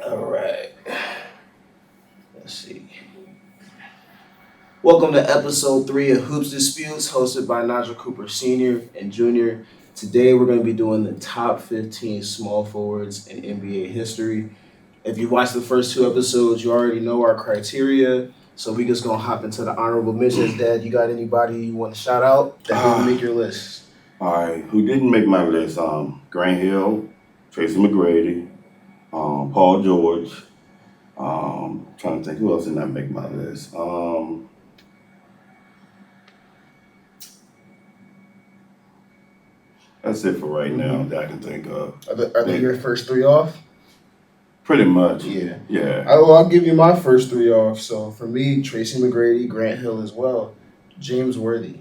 All right. Let's see. Welcome to episode 3 of Hoops Disputes, hosted by Nigel Cooper Sr. and Jr. Today we're going to be doing the top 15 small forwards in NBA history. If you watched the first 2 episodes, you already know our criteria. So we just going to hop into the honorable mentions. Dad, you got anybody you want to shout out that didn't make your list? All right, who didn't make my list? Grant Hill, Tracy McGrady, Paul George. Trying to think who else did not make my list. That's it for right now that I can think of. Are they your first 3 off? Pretty much. Yeah. I'll give you my first 3 off. So for me, Tracy McGrady, Grant Hill as well. James Worthy.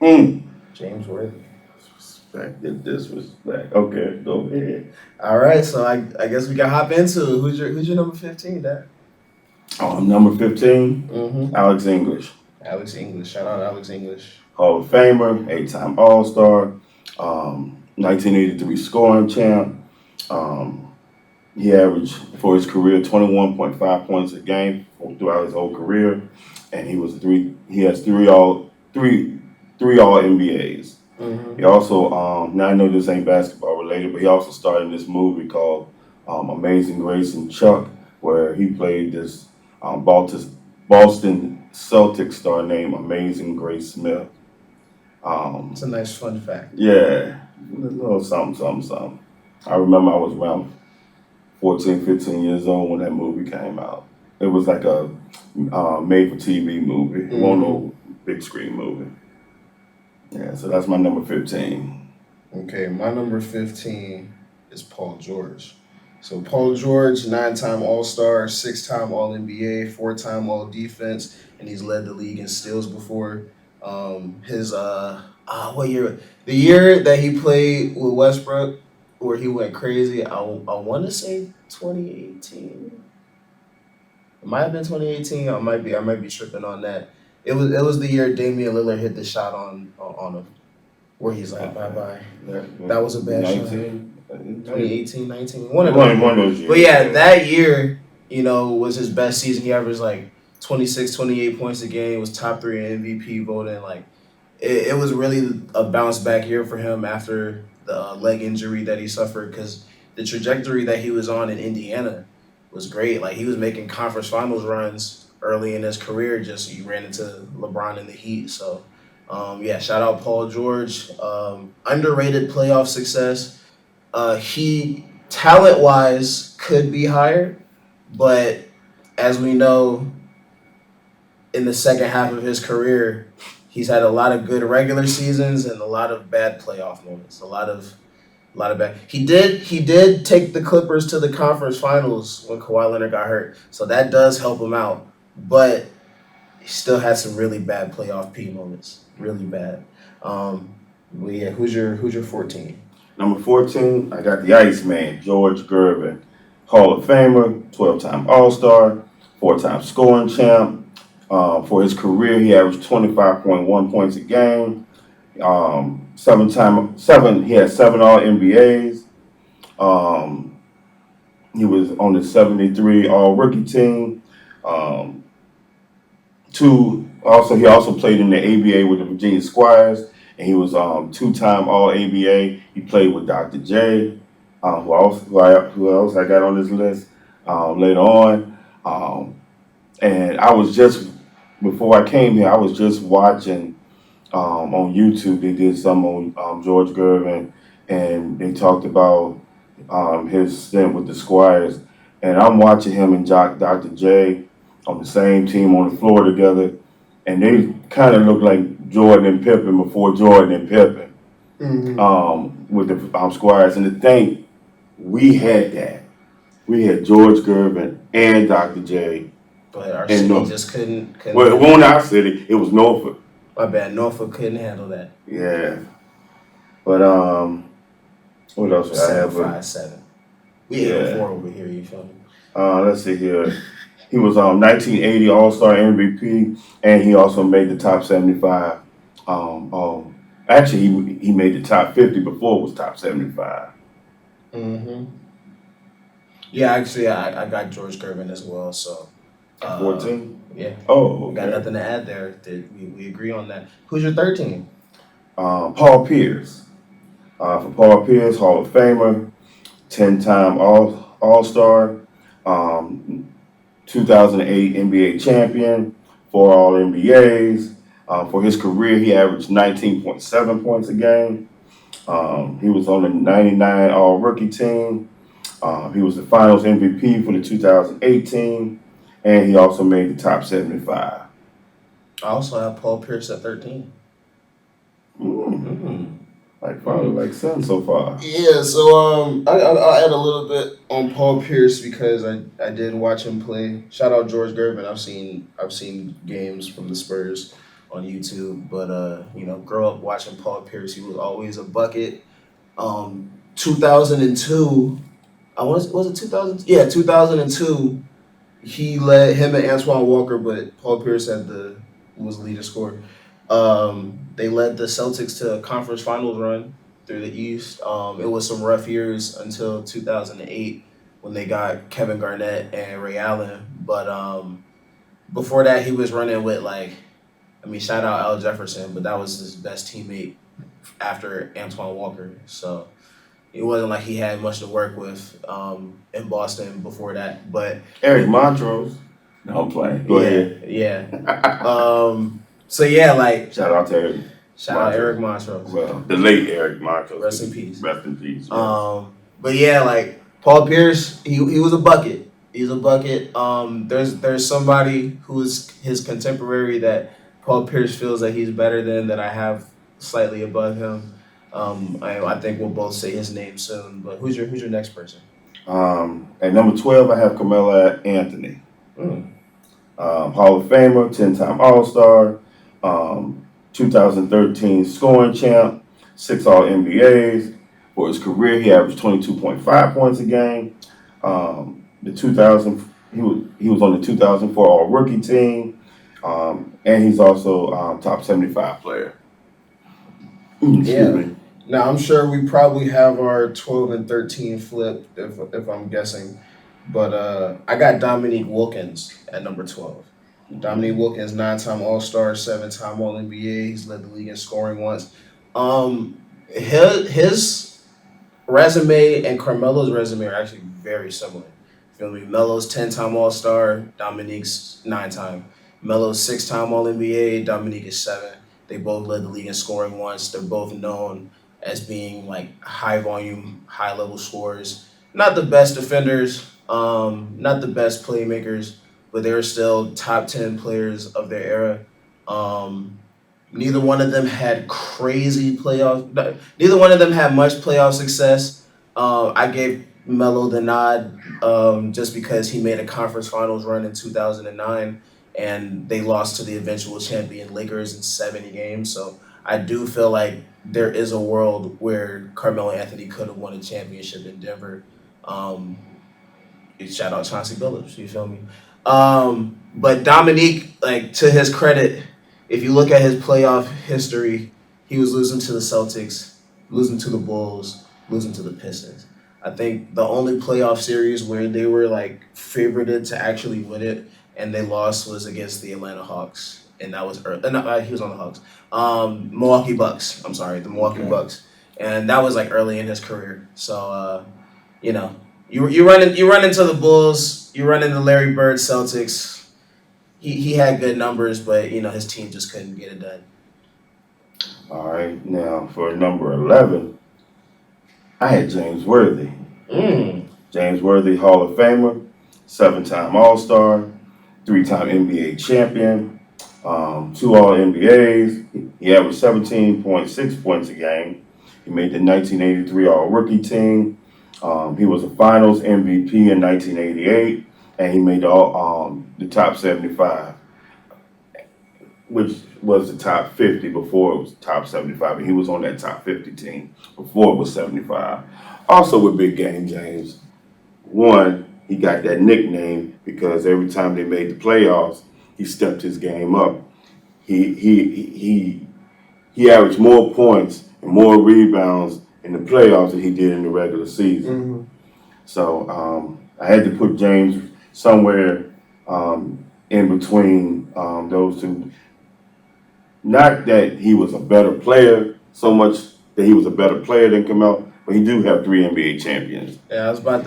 James Worthy. Disrespect. Okay, go ahead. All right, so I guess we can hop into it. Who's your number 15, Dad? Number 15, Mm-hmm. Alex English. Alex English. Shout out Alex English. Hall of Famer, 8-time All-Star, 1983 scoring champ. He averaged for his career 21.5 points a game throughout his whole career, and he has three all NBAs. Mm-hmm. He also now I know this ain't basketball related, but he also starred in this movie called Amazing Grace and Chuck, where he played this Boston Celtics star named Amazing Grace Smith. It's a nice fun fact. Yeah, a little something. I remember I was around 14, 15 years old when that movie came out. It was like a made-for-TV movie. It wasn't no big screen movie. Yeah, so that's my number 15. Okay, my number 15 is Paul George. So Paul George, 9-time All-Star, 6-time All-NBA, 4-time All-Defense, and he's led the league in steals before. What year? The year that he played with Westbrook, where he went crazy. I want to say 2018. It might have been 2018. I might be tripping on that. It was the year Damian Lillard hit the shot on him, where he's like, bye bye. That was a bad shot. 2018, 19, one of those. But yeah, that year, was his best season. He averaged like 26, 28 points a game. Was top 3 in MVP voting. Like, it was really a bounce back year for him after the leg injury that he suffered, because the trajectory that he was on in Indiana was great. Like, he was making conference finals runs early in his career. Just he ran into LeBron in the Heat. So, shout out Paul George. Underrated playoff success. He talent-wise could be higher, but as we know, in the second half of his career, he's had a lot of good regular seasons and a lot of bad playoff moments. A lot of bad. He did take the Clippers to the conference finals when Kawhi Leonard got hurt, so that does help him out. But he still had some really bad playoff P moments, really bad. Who's your 14? Number 14, I got the Iceman, George Gervin, Hall of Famer, 12-time All-Star, 4-time scoring champ. For his career, he averaged 25.1 points a game. He had 7 All-NBAs. He was on the 73 All-Rookie team. He also played in the ABA with the Virginia Squires, and he was 2-time All-ABA. He played with Dr. J, who else I got on this list later on. And I was just, before I came here, I was just watching on YouTube. They did some on George Gervin, and they talked about his stint with the Squires. And I'm watching him and Dr. J on the same team on the floor together, and they kind of look like Jordan and Pippen before Jordan and Pippen with the Squires. And to think, we had that. We had George Gervin and Dr. J. But our city just couldn't. Well, it wasn't our city. It was Norfolk. My bad. Norfolk couldn't handle that. Yeah. But what else did I have? 7-5-7. We 8-4 over here. You feel me? Let's see here. He was 1980 All-Star MVP, and he also made the top 75 Actually, he made the top 50 before it was top 75. Mm-hmm. Yeah, actually, I got George Gervin as well. So, At uh, 14? yeah, Oh, got okay. nothing to add there. We agree on that. Who's your 13? Paul Pierce. For Paul Pierce, Hall of Famer, 10-time All Star, um, 2008 NBA champion, 4 All NBAs. For his career, he averaged 19.7 points a game. He was on the 99 All Rookie team. He was the Finals MVP for the 2018, and he also made the top 75. I also have Paul Pierce at 13. Mm, Mm. like father, like son so far. Yeah, so I'll add a little bit on Paul Pierce because I did watch him play. Shout out George Gervin. I've seen games from the Spurs on YouTube, but grow up watching Paul Pierce. He was always a bucket. 2002. I was it 2000? Yeah, 2002. He led him and Antoine Walker, but Paul Pierce was the leading scorer. They led the Celtics to a conference finals run through the East. It was some rough years until 2008 when they got Kevin Garnett and Ray Allen. But before that, he was running with shout out Al Jefferson, but that was his best teammate after Antoine Walker. So it wasn't like he had much to work with in Boston before that. But Eric Montrose. No, I'm playing. Go ahead. yeah. So yeah, Shout out to Eric shout out Eric Montrose. Montrose. Well, the late Eric Montrose. Rest in peace. Rest in peace. Yes. But yeah, Paul Pierce, he was a bucket. He's a bucket. There's somebody who is his contemporary that Paul Pierce feels that he's better than that I have slightly above him. I think we'll both say his name soon. But who's your next person? At number 12, I have Carmelo Anthony. Mm. Hall of Famer, 10-time All Star, 2013 scoring champ, 6 All NBAs. For his career, he averaged 22.5 points a game. The 2000 he was on the 2004 All Rookie team, and he's also top 75 player. Excuse me. Now I'm sure we probably have our 12 and 13 flipped if I'm guessing, but I got Dominique Wilkins at number 12. Dominique Wilkins, 9-time All Star, 7-time All NBA. He's led the league in scoring once. His resume and Carmelo's resume are actually very similar. Feel me? Melo's 10-time All Star, Dominique's 9-time. Melo's 6-time All NBA, Dominique is 7. They both led the league in scoring once. They're both known as being high volume, high level scorers. Not the best defenders, not the best playmakers, but they were still top 10 players of their era. Neither one of them had crazy playoff. Neither one of them had much playoff success. I gave Melo the nod just because he made a conference finals run in 2009 and they lost to the eventual champion Lakers in 70 games. So I do feel like there is a world where Carmelo Anthony could have won a championship in Denver. Um, Shout out Chauncey Billups, you feel me? But Dominique, to his credit, if you look at his playoff history, he was losing to the Celtics, losing to the Bulls, losing to the Pistons. I think the only playoff series where they were favorited to actually win it and they lost was against the Atlanta Hawks, and that was early. No, he was on the Hawks. Milwaukee Bucks. I'm sorry, the Milwaukee Bucks, and that was early in his career. So you run into the Bulls, you run into Larry Bird Celtics. He had good numbers, but his team just couldn't get it done. All right, now for number 11, I had James Worthy. James Worthy, Hall of Famer, 7-time All Star, 3-time NBA champion, 2 All NBAs. He averaged 17.6 points a game. He made the 1983 All Rookie team. He was a Finals MVP in 1988, and he made the top 75, which was the top 50 before it was top 75, and he was on that top 50 team before it was 75. Also with Big Game James, one, he got that nickname because every time they made the playoffs, he stepped his game up. He he averaged more points and more rebounds in the playoffs than he did in the regular season. So I had to put James somewhere in between those two. Not that he was a better player, so much that he was a better player than Carmelo, but he do have 3 NBA champions. Yeah,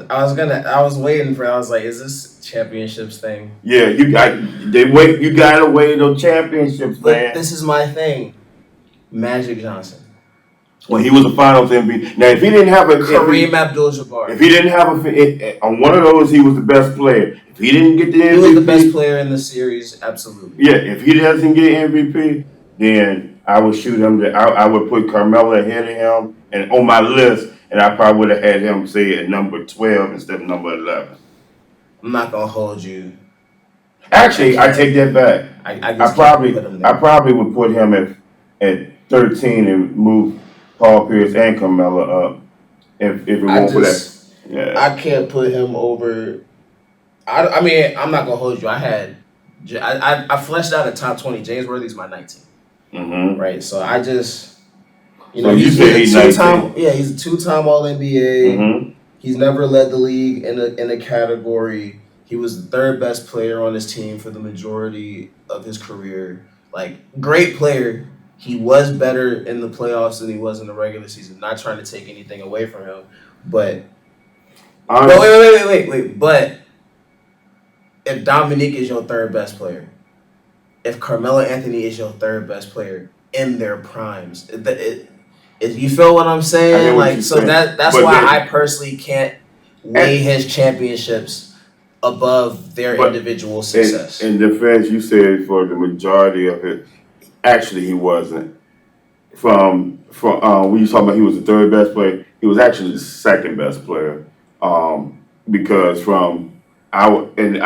I was waiting for. I was like, is this championships thing? Yeah, you gotta wait those championships, But man. this is my thing. Magic Johnson, When he was a Finals MVP. Now, if he didn't have Kareem Abdul-Jabbar. if he didn't have on one of those, he was the best player. If he didn't get the MVP, He was the best player in the series, absolutely. yeah. If he doesn't get MVP, then I would shoot him. I would put Carmelo ahead of him, and on my list, and I probably would have had him say at number 12 instead of number 11. I'm not gonna hold you. Actually, I take that back. I just can't put him there. I probably would put him at 13 and move Paul Pierce and Carmelo up if it won't for that. Yeah. I can't put him over. I mean, I'm not gonna hold you. I fleshed out a top 20. James Worthy's my 19, Mm-hmm. right? So I just, So you said he's 19. Yeah, he's a two-time All NBA. Mm-hmm. He's never led the league in a category. He was the third best player on his team for the majority of his career. Like, great player. He was better in the playoffs than he was in the regular season. Not trying to take anything away from him, but wait. But if Dominique is your third best player, if Carmelo Anthony is your third best player in their primes, you feel what I'm saying? Like, so that's why I personally can't weigh his championships above their individual success. In defense, you said for the majority of it, actually he wasn't. From when you talking about he was the third best player, he was actually the second best player. Because I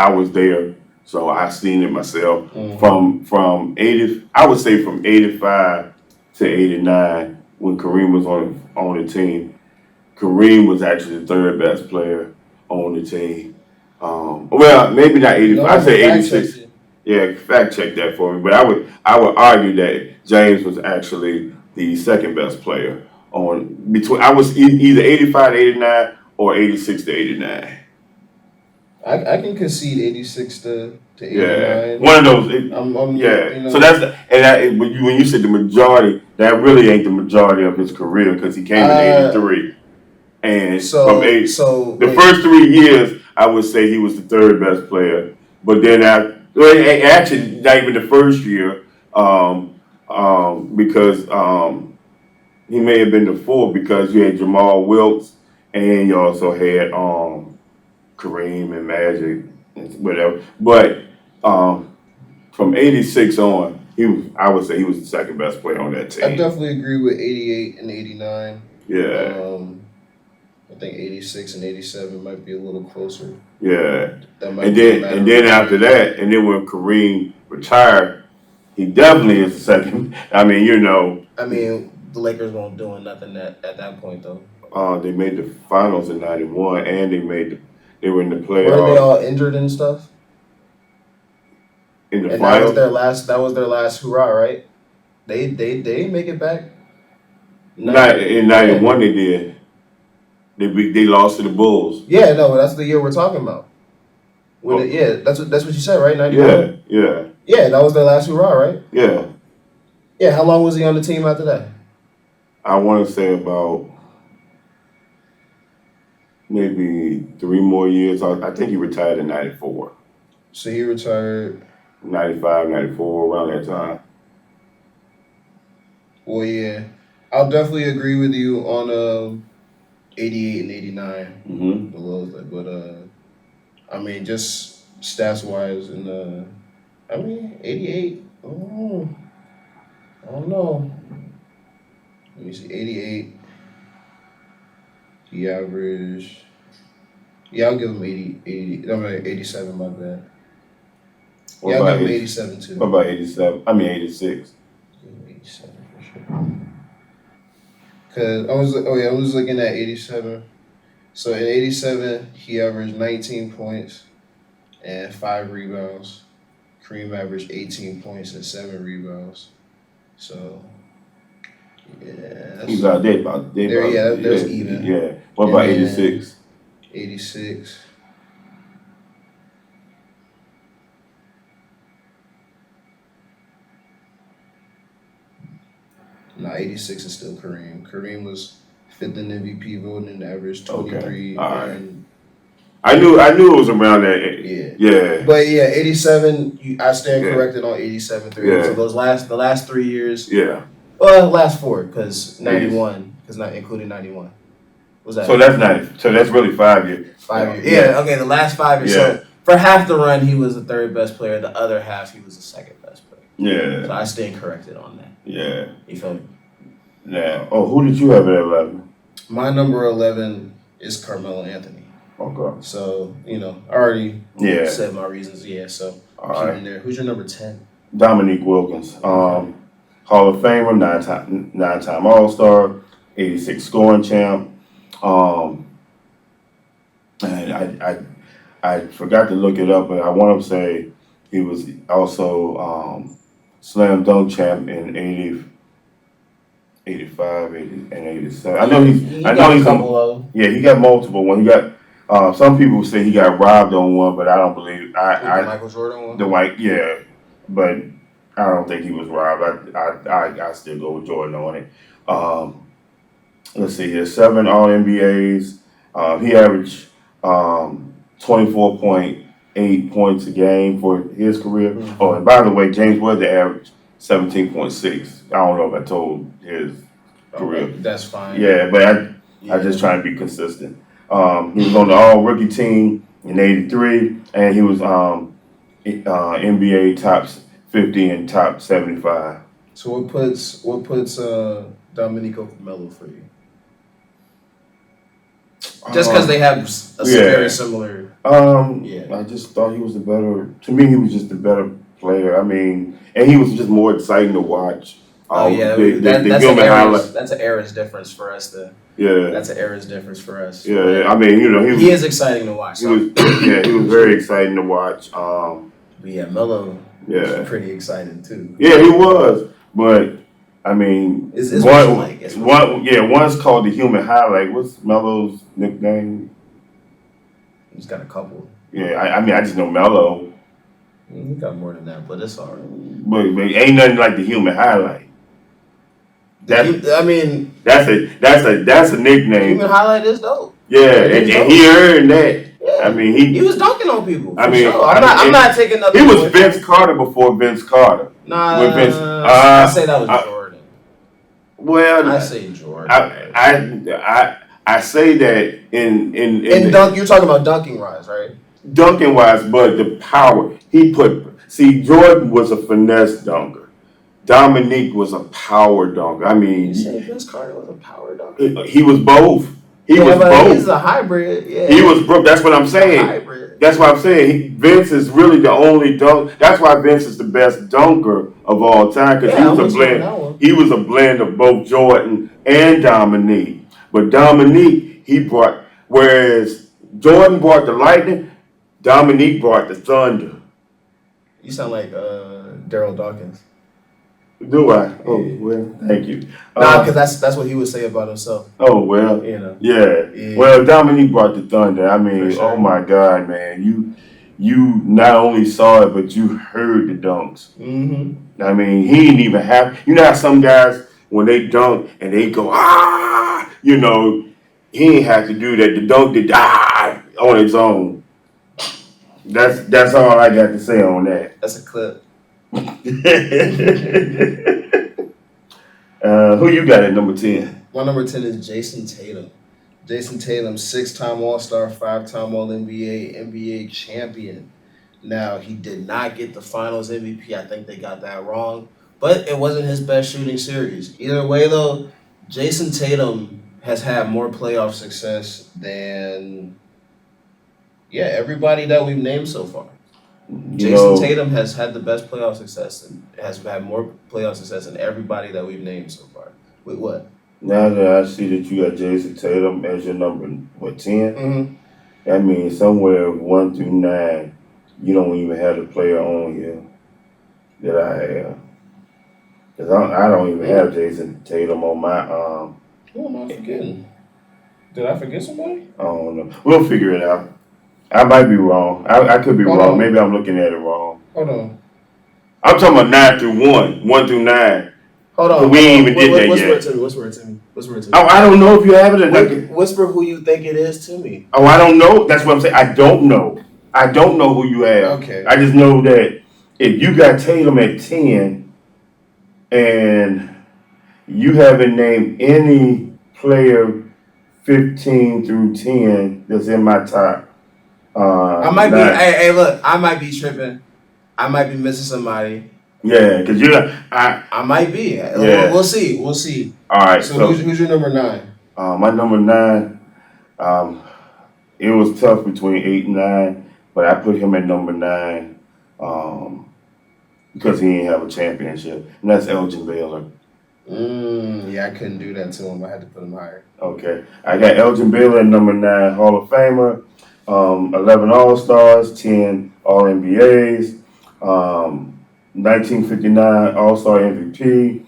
was there, so I seen it myself. Mm-hmm. From 80, I would say from 85 to 89, when Kareem was on the team, Kareem was actually the third best player on the team. Well, maybe not 85. I say 86. Yeah, fact check that for me. But I would argue that James was actually the second best player between. I was either 85 to 89 or 86 to 89. I can concede 86 to 89. Yeah, one of those. Yeah. You know. So when you said the majority, that really ain't the majority of his career because he came in 83. And the first 3 years, I would say he was the third best player. But then actually not even the first year, because he may have been the fourth because you had Jamal Wilkes and you also had Kareem and Magic and whatever. But from 86 on, I would say he was the second best player on that team. I definitely agree with 88 and 89. Yeah. I think 86 and 87 might be a little closer. Yeah. And then after that, and then when Kareem retired, he definitely is the second. I mean, the Lakers weren't doing nothing at that point though. They made the finals in '91, and they were in the playoffs. Weren't they all injured and stuff? In the finals, that was their last hurrah, right? They didn't make it back. Not in '91, they did. They lost to the Bulls. Yeah, no, that's the year we're talking about. That's what you said, right? 91? Yeah. Yeah, that was their last hurrah, right? Yeah. Yeah, how long was he on the team after that? I want to say about maybe 3 more years. I think he retired in '94. So he retired 95, 94, around that time. Well, yeah. I'll definitely agree with you on 88 and 89. Mm-hmm. Below that, but I mean, just stats wise, and 88. Oh, I don't know. Let me see, 88. He averaged. Yeah, I'll give him 87. My bad. Yeah, I'll give him 87 too. What about 87? I mean 86. 87 for sure. Cause I was looking at 87. So in 87, he averaged 19 points and 5 rebounds. Kareem averaged 18 points and 7 rebounds. So Yeah, He's out there about there's even. yeah. What And about then 86? 86. No, 86 is still Kareem. Kareem was fifth in MVP voting and averaged Okay, 23 all right. and I knew it was around that. yeah. Yeah, But yeah, 87. I stand yeah, corrected on 87 3. yeah, So the last 3 years, yeah. well, last four because 80s. 91, because not including 91. Was So that that's 90. So that's really 5 years. 5 years? Yeah, Yeah. Okay, the last 5 years. yeah, So for half the run, he was the third best player. The other half, he was the second best player. So yeah, I stand corrected on that. yeah. You feel me? Now, who did you have at 11? My number 11 is Carmelo Anthony. Okay. So, I already Yeah. said my reasons. Yeah, so All keep right. him there. Who's your number 10? Dominique Wilkins, Hall of Famer, nine-time All-Star, 86 scoring champ. And I forgot to look it up, but I want to say he was also slam dunk champ in 80, 85, 80, and 87. I know He I got know a he's couple of yeah, he got multiple ones. He got some people say he got robbed on one, but I don't believe the Michael Jordan one. the white, yeah, but I don't think he was robbed. I still go with Jordan on it. Let's see here, 7 All NBAs. He averaged 24.8 points a game for his career. Mhm. Oh, and by the way, James Worthy averaged 17.6. I don't know if I told his career. Okay, that's fine. Yeah, but I Yeah. just trying to be consistent. He was on the All Rookie team in '83, and he was NBA top 50 and top 75. So what puts Dominico Carmelo for you? Just because they have very similar. Yeah. I just thought he was the better. To me, he was just the better player. I mean, and he was just more exciting to watch. Oh yeah, that's an era's difference for us. Yeah, That's an era's difference for us. yeah. I mean, He is exciting to watch. He was very exciting to watch. But yeah, Melo. Yeah. Pretty exciting too. Yeah, he was. But I mean, it's what you like. It's what you like. One's called the Human Highlight. What's Melo's nickname? He's got a couple. Yeah, I mean, I just know Melo. He got more than that, but it's alright. But ain't nothing like the Human Highlight. That's a nickname. Human Highlight is dope. Yeah, and he earned that. Yeah. I mean, he was dunking on people. I mean, sure. I'm not taking nothing. He was Vince Carter before Vince Carter. Nah, with Vince, I say that was Jordan. Well, I say Jordan. I say that in dunk. You're talking about dunking wise, right? Dunking wise, but the power Jordan was a finesse dunker. Dominique was a power dunker. I mean, you say Vince Carter was a power dunker. He was both. He was both. He's a hybrid. Yeah. He was broke. That's what I'm saying. Hybrid. That's what I'm saying. Vince is really the only dunk. That's why Vince is the best dunker of all time because he was a blend. He was a blend of both Jordan and Dominique. But Dominique, whereas Jordan brought the lightning, Dominique brought the thunder. You sound like Daryl Dawkins. Do I? Oh, well, thank you. Nah, because that's what he would say about himself. Oh, well, yeah. Well, Dominique brought the thunder. I mean, sure. Oh my God, man. You not only saw it, but you heard the dunks. Mm-hmm. I mean, he didn't even have, you know how some guys, when they dunk and they go, he didn't have to do that. The dunk did on its own. That's all I got to say on that. That's a clip. Who you got at number 10? My number 10 is Jason Tatum. Jason Tatum, 6-time All-Star, 5-time All-NBA, NBA champion. Now, he did not get the Finals MVP. I think they got that wrong. But it wasn't his best shooting series. Either way, though, Jason Tatum has had more playoff success than, everybody that we've named so far. Jason Tatum has had the best playoff success and has had more playoff success than everybody that we've named so far. With what? Now that I see that you got Jason Tatum as your number, 10? Mm-hmm. That means somewhere 1 through 9, you don't even have the player on here that I have. Cause I don't even have Jason Tatum on my Who am I forgetting? Did I forget somebody? I don't know. We'll figure it out. I might be wrong. I could be Hold wrong. on. Maybe I'm looking at it wrong. Hold on. I'm talking about 9 through 1, 1 through 9. Hold on. We ain't even did that Whisper yet. it to me. Whisper it to me. Whisper it to me. Oh, I don't know if you have it or not. Whisper who you think it is to me. Oh, I don't know. That's what I'm saying. I don't know. I don't know who you have. Okay. I just know that if you got Tatum at 10 and you haven't named any player 15 through 10 that's in my top. I might be. 9. Hey, look. I might be tripping. I might be missing somebody. Yeah, because I might be. Yeah. We'll see. We'll see. All right. So who's your number 9? My number 9, it was tough between 8 and 9, but I put him at number 9 because he didn't have a championship, and that's Elgin Baylor. Yeah, I couldn't do that to him. I had to put him higher. Okay, I got Elgin Baylor at number 9, Hall of Famer, 11 All-Stars, 10 All-NBAs, 1959 All-Star MVP.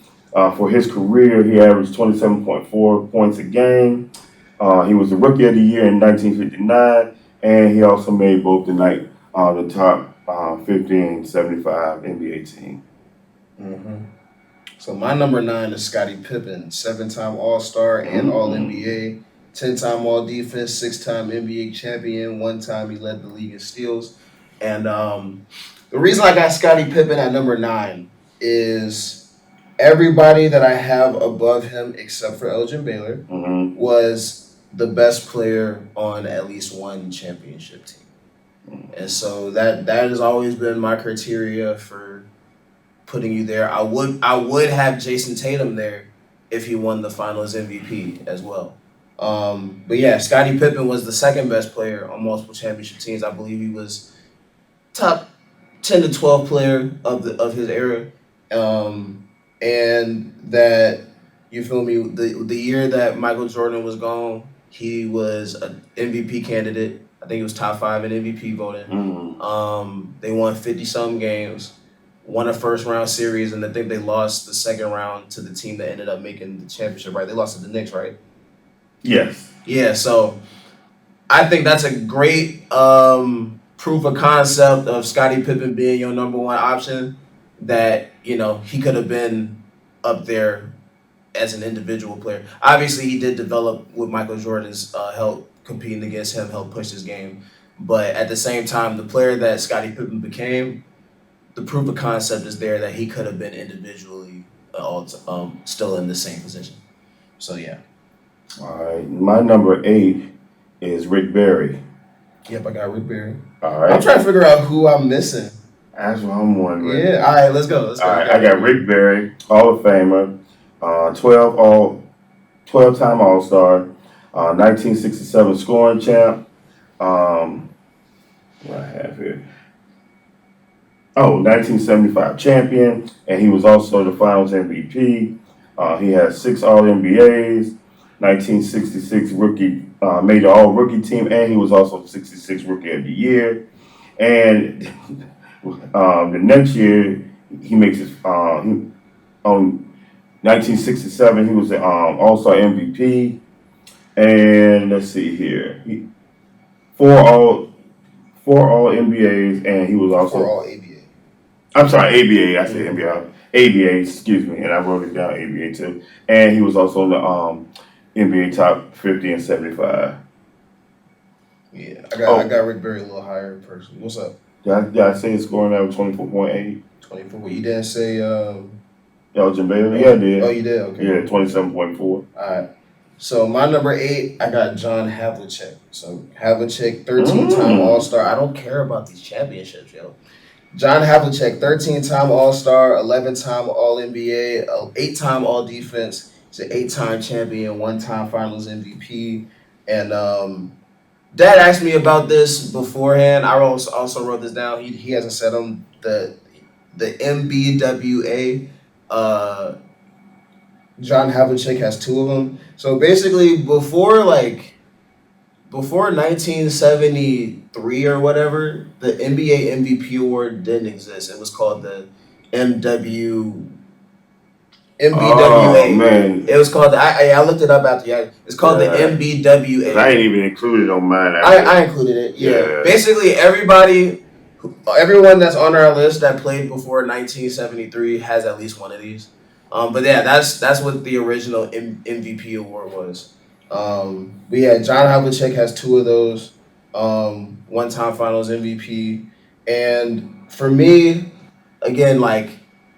For his career, he averaged 27.4 points a game. He was the Rookie of the Year in 1959, and he also made both the top 50 and 75 NBA team. Mm-hmm. So my number 9 is Scottie Pippen, 7-time All-Star and All-NBA, 10-time All-Defense, 6-time NBA champion. One time he led the league in steals. And the reason I got Scottie Pippen at number 9 is everybody that I have above him, except for Elgin Baylor, was the best player on at least one championship team. And so that has always been my criteria for putting you there. I would have Jason Tatum there if he won the Finals MVP as well. But yeah, Scottie Pippen was the second best player on multiple championship teams. I believe he was top 10 to 12 player of his era. And that, you feel me, the year that Michael Jordan was gone, he was an MVP candidate. I think he was top 5 in MVP voting. They won 50-some games, won a first-round series, and I think they lost the second round to the team that ended up making the championship, right? They lost to the Knicks, right? Yes. Yeah, so I think that's a great proof of concept of Scottie Pippen being your number 1 option, that, he could have been up there as an individual player. Obviously, he did develop with Michael Jordan's help, competing against him, helped push his game. But at the same time, the player that Scottie Pippen became, the proof of concept is there that he could have been individually still in the same position. So, yeah. All right. My number 8 is Rick Barry. Yep, I got Rick Barry. All right. I'm trying to figure out who I'm missing. That's what I'm wondering. Yeah. All right, let's go. All right. I got Rick Barry, Hall of Famer, 12-time All-Star, 1967 scoring champ. What I have here? 1975 champion, and he was also the Finals MVP. He has 6 All-NBAs, 1966 rookie, made the All-Rookie team, and he was also the 66 Rookie of the Year. And the next year, he makes his, on 1967, he was the All-Star MVP. And let's see here, 4 All-NBAs, and he was also... 4 All-ABA. I'm sorry, ABA. I said NBA. ABA, excuse me, and I wrote it down, ABA too. And he was also in the NBA top 50 and 75. Yeah, I got Rick Barry a little higher personally. What's up? Did I say his scoring average 24.8? 24. You didn't say Elgin Baylor? Yeah, I did. Oh, you did? Okay. Yeah, 27.4. All right. So my number 8, I got John Havlicek. So Havlicek, 13-time All-Star. I don't care about these championships, yo. John Havlicek, 13-time All-Star, 11-time All-NBA, 8-time All-Defense. He's an 8-time champion, 1-time Finals MVP. And Dad asked me about this beforehand. I also wrote this down. He hasn't said them. The MBWA, John Havlicek has 2 of them. So basically, before 1973 or whatever, the NBA MVP award didn't exist. It was called the MWBA Oh MBWA. man, It was called. I looked it up after. Yeah, it's called the yeah. 'Cause MBWA. I ain't even included on mine. I included it. Yeah. Yeah. Basically, everyone that's on our list that played before 1973 has at least one of these. But yeah, that's what the original MVP award was. But yeah, John Havlicek has two of those. One-time Finals MVP, and for me, again, like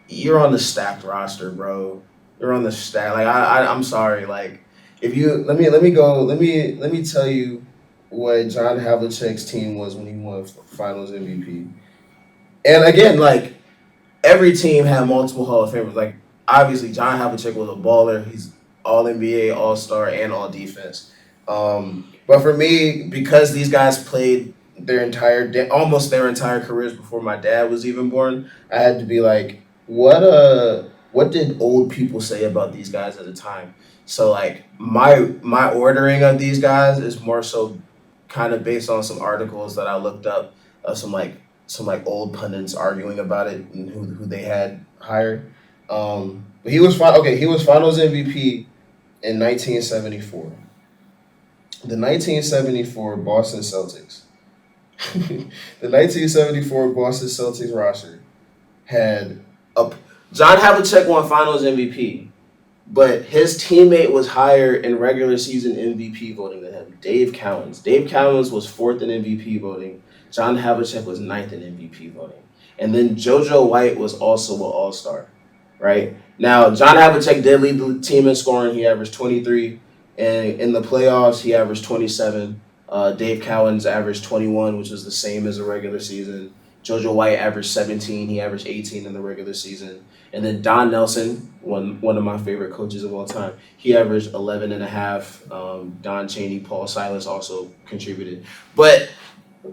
you're on the stacked roster, bro. You're on the stack. Like I'm sorry. Like if you let me tell you what John Havlicek's team was when he won Finals MVP. And again, like every team had multiple Hall of Famers. Like obviously, John Havlicek was a baller. He's All NBA, All Star, and All Defense. But for me, because these guys played almost their entire careers before my dad was even born, I had to be like, what did old people say about these guys at the time? So like my ordering of these guys is more so kind of based on some articles that I looked up of some old pundits arguing about it and who they had higher. But he was fine. Okay, he was Finals MVP in 1974. The 1974 Boston Celtics. The 1974 Boston Celtics roster had a John Havlicek won Finals MVP, but his teammate was higher in regular season MVP voting than him. Dave Cowens. Dave Cowens was fourth in MVP voting. John Havlicek was ninth in MVP voting. And then JoJo White was also an All-Star, right? Now, John Havlicek did lead the team in scoring. He averaged 23. And in the playoffs, he averaged 27. Dave Cowens averaged 21, which was the same as the regular season. JoJo White averaged 17. He averaged 18 in the regular season. And then Don Nelson, one of my favorite coaches of all time, he averaged 11 and a half. Don Chaney, Paul Silas also contributed. But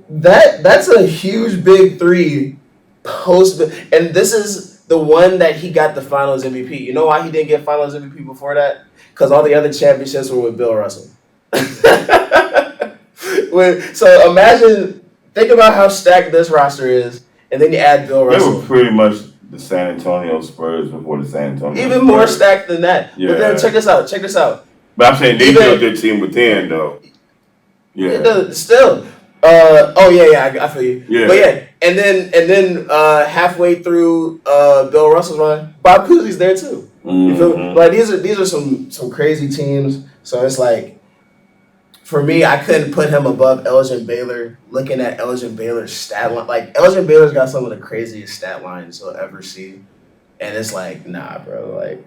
that's a huge big three post. And this is the one that he got the Finals MVP. You know why he didn't get Finals MVP before that? Because all the other championships were with Bill Russell. So think about how stacked this roster is, and then you add Bill They Russell. were pretty much the San Antonio Spurs before the San Antonio Even Spurs. more stacked than that. Yeah. But then check this out. But I'm saying they Even- built their team within though. Yeah. Still. I feel you. Yeah. But yeah, and then halfway through Bill Russell's run, Bob Cousy's there too. You feel me? Mhm. Like these are some crazy teams. So it's like, for me, I couldn't put him above Elgin Baylor. Looking at Elgin Baylor's stat line, like Elgin Baylor's got some of the craziest stat lines you'll ever see, and it's like, nah, bro. Like,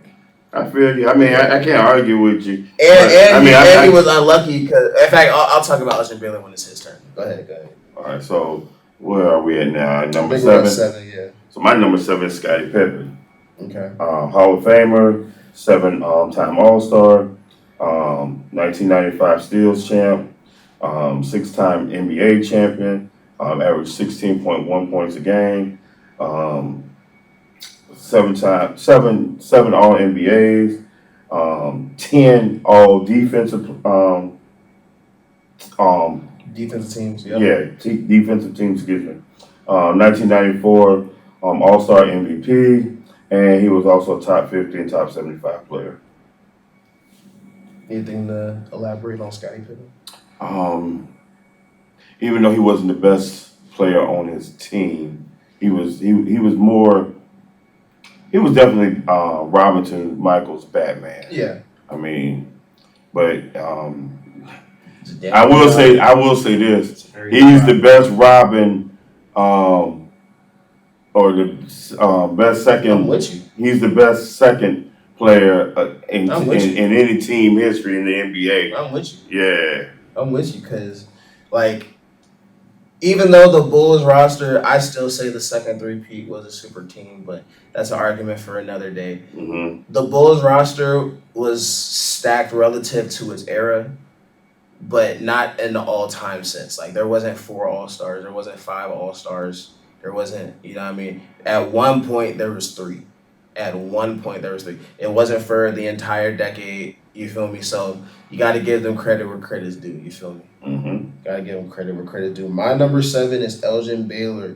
I feel you. I mean, I can't argue with you. and he was unlucky because, in fact, I'll talk about Elgin Baylor when it's his turn. Go ahead. All right, so where are we at now? Number I think we're at 7. 7, yeah. So my number 7 is Scottie Pippen. Okay. Hall of Famer, 7-time All-Star, 1995 Steals champ, 6-time NBA champion, averaged 16.1 points a game, 7 All NBAs, 10 All Defensive, Defensive teams. defensive teams. Excuse me. 1994 All-Star MVP. And he was also a top 50 and top 75 player. Anything to elaborate on Scottie Pippen? Even though he wasn't the best player on his team, he was definitely Robin to Michael's Batman. Yeah. I mean, but I will say this: he's the best Robin, or the best second. I'm with you. He's the best second player in I'm with you. any team history in the NBA. I'm with you. Yeah. I'm with you because, like, even though the Bulls roster, I still say the second three-peat was a super team, but that's an argument for another day. Mm-hmm. The Bulls roster was stacked relative to its era, but not in the all-time sense. Like, there wasn't 4 All-Stars. There wasn't 5 All-Stars. There wasn't, you know what I mean? At one point, there was 3. It wasn't for the entire decade, you feel me? So you got to give them credit where credit's due, you feel me? Mm-hmm. Got to give them credit where credit's due. My number 7 is Elgin Baylor.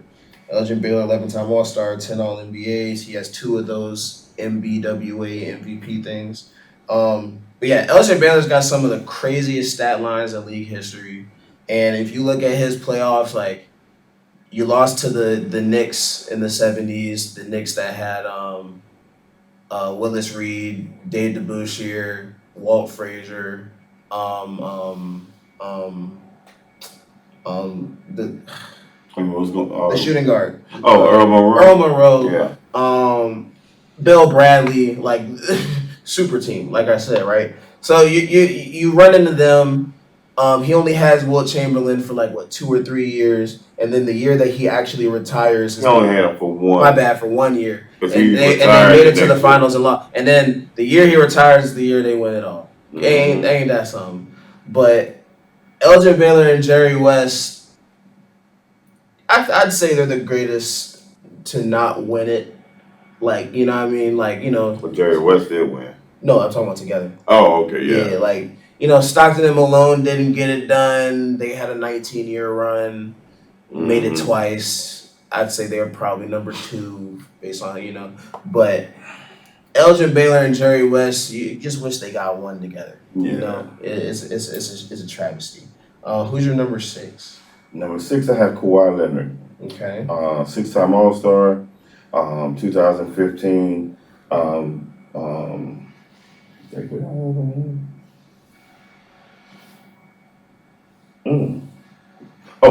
Elgin Baylor, 11-time All-Star, 10 All-NBAs. He has 2 of those MBWA MVP things. But yeah, Elgin Baylor's got some of the craziest stat lines in league history. And if you look at his playoffs, like you lost to the Knicks in the '70s, the Knicks that had Willis Reed, Dave DeBusschere, Walt Frazier, um, um, um, the I mean, what's going? the shooting guard, Earl Monroe. Earl Monroe, Yeah. Bill Bradley, like super team, like I said, right? So you run into them. He only has Wilt Chamberlain for like what 2 or 3 years, and then the year that he actually retires, He only had him for one. my bad, for 1 year, and Because he they retired made it to the next year. finals and lost. And then the year he retires is the year they win it all. Ain't that something? But Elgin Baylor and Jerry West, I'd say they're the greatest to not win it. Like, you know what I mean? Like, But Jerry West did win. no, I'm talking about together. Oh, okay, yeah. Like, Stockton and Malone didn't get it done. They had a 19-year run, made it Mhm. twice. I'd say they were probably number 2 based on. But Elgin Baylor and Jerry West, you just wish they got one together. Yeah. It's a travesty. Who's your number 6? Number 6, I have Kawhi Leonard. Okay. 6-time All-Star, 2015.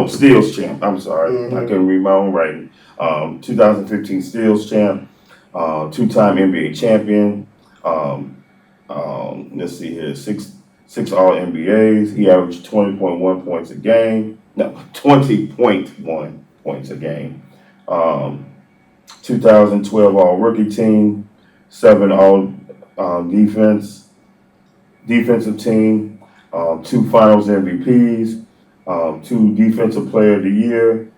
Steals champ. I'm sorry, I couldn't read my own writing. 2015 Steals champ, 2-time NBA champion. Let's see here, six All NBAs. He averaged 20.1 points a game. No, 20.1 points a game. 2012 All Rookie Team, 7 All Defensive Team, 2 Finals MVPs, 2 Defensive Player of the Year.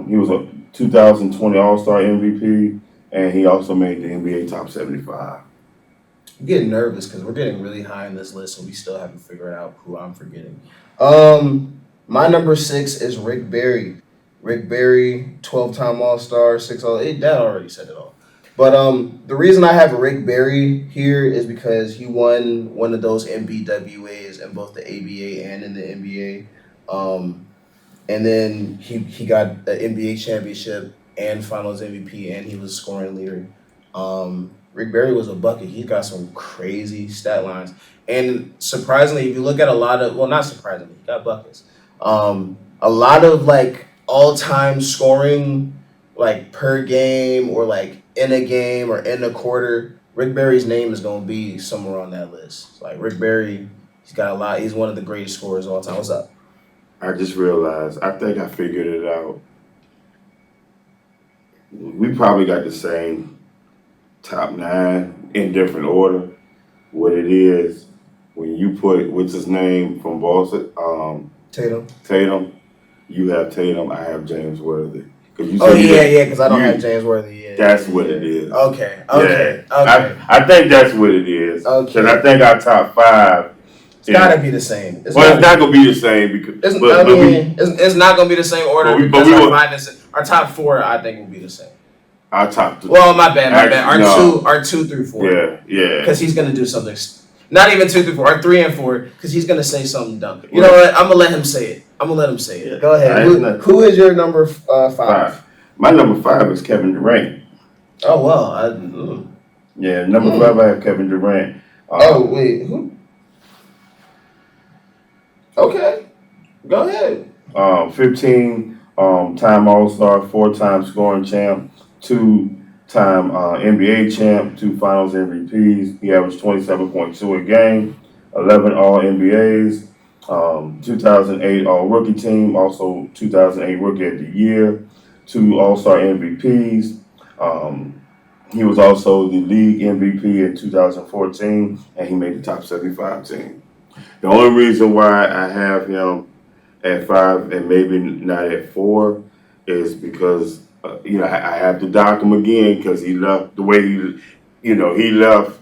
He was a 2020 All-Star MVP, and he also made the NBA Top 75. I'm getting nervous because we're getting really high on this list, and we still haven't figured out who I'm forgetting. My number 6 is Rick Barry. Rick Barry, 12-time All-Star, 6 All. That already said it all. But the reason I have Rick Barry here is because he won one of those MBWAs in both the ABA and in the NBA. And then he got the NBA championship and Finals MVP, and he was scoring leader. Rick Barry was a bucket. He's got some crazy stat lines. And surprisingly, if you look at not surprisingly, he got buckets. A lot of like all-time scoring, like per game or like in a game or in a quarter, Rick Barry's name is going to be somewhere on that list. Like Rick Barry, he's got a lot. He's one of the greatest scorers of all time. What's up? I just realized, I think I figured it out. We probably got the same top 9 in different order. What it is, when you put, what's his name from Boston? Tatum. You have Tatum, I have James Worthy. Because I don't have James Worthy yet. That's what it is. Okay. I think that's what it is. Okay. Because I think our top 5. It's gotta be the same. It's not gonna be the same because it's not gonna be the same order because our top 4 I think will be the same. Our top 2. Well, my bad. Our 2 through 4. Yeah. Because he's gonna do something. Not even 2 through 4. Our 3 and 4. Because he's gonna say something dumb. You know what? I'm gonna let him say it. Yeah. Go ahead. Who is your number 5? My number 5 is Kevin Durant. Oh well. Yeah, number 5 I have Kevin Durant. Wait, who? Okay, go ahead. 15 time All-Star, 4-time scoring champ, 2-time NBA champ, 2 Finals MVPs. He averaged 27.2 a game, 11 All NBAs, 2008 All Rookie Team, also 2008 Rookie of the Year, 2 All-Star MVPs. He was also the league MVP in 2014, and he made the top 75 team. The only reason why I have him at 5 and maybe not at 4 is because I have to dock him again because he left the way he left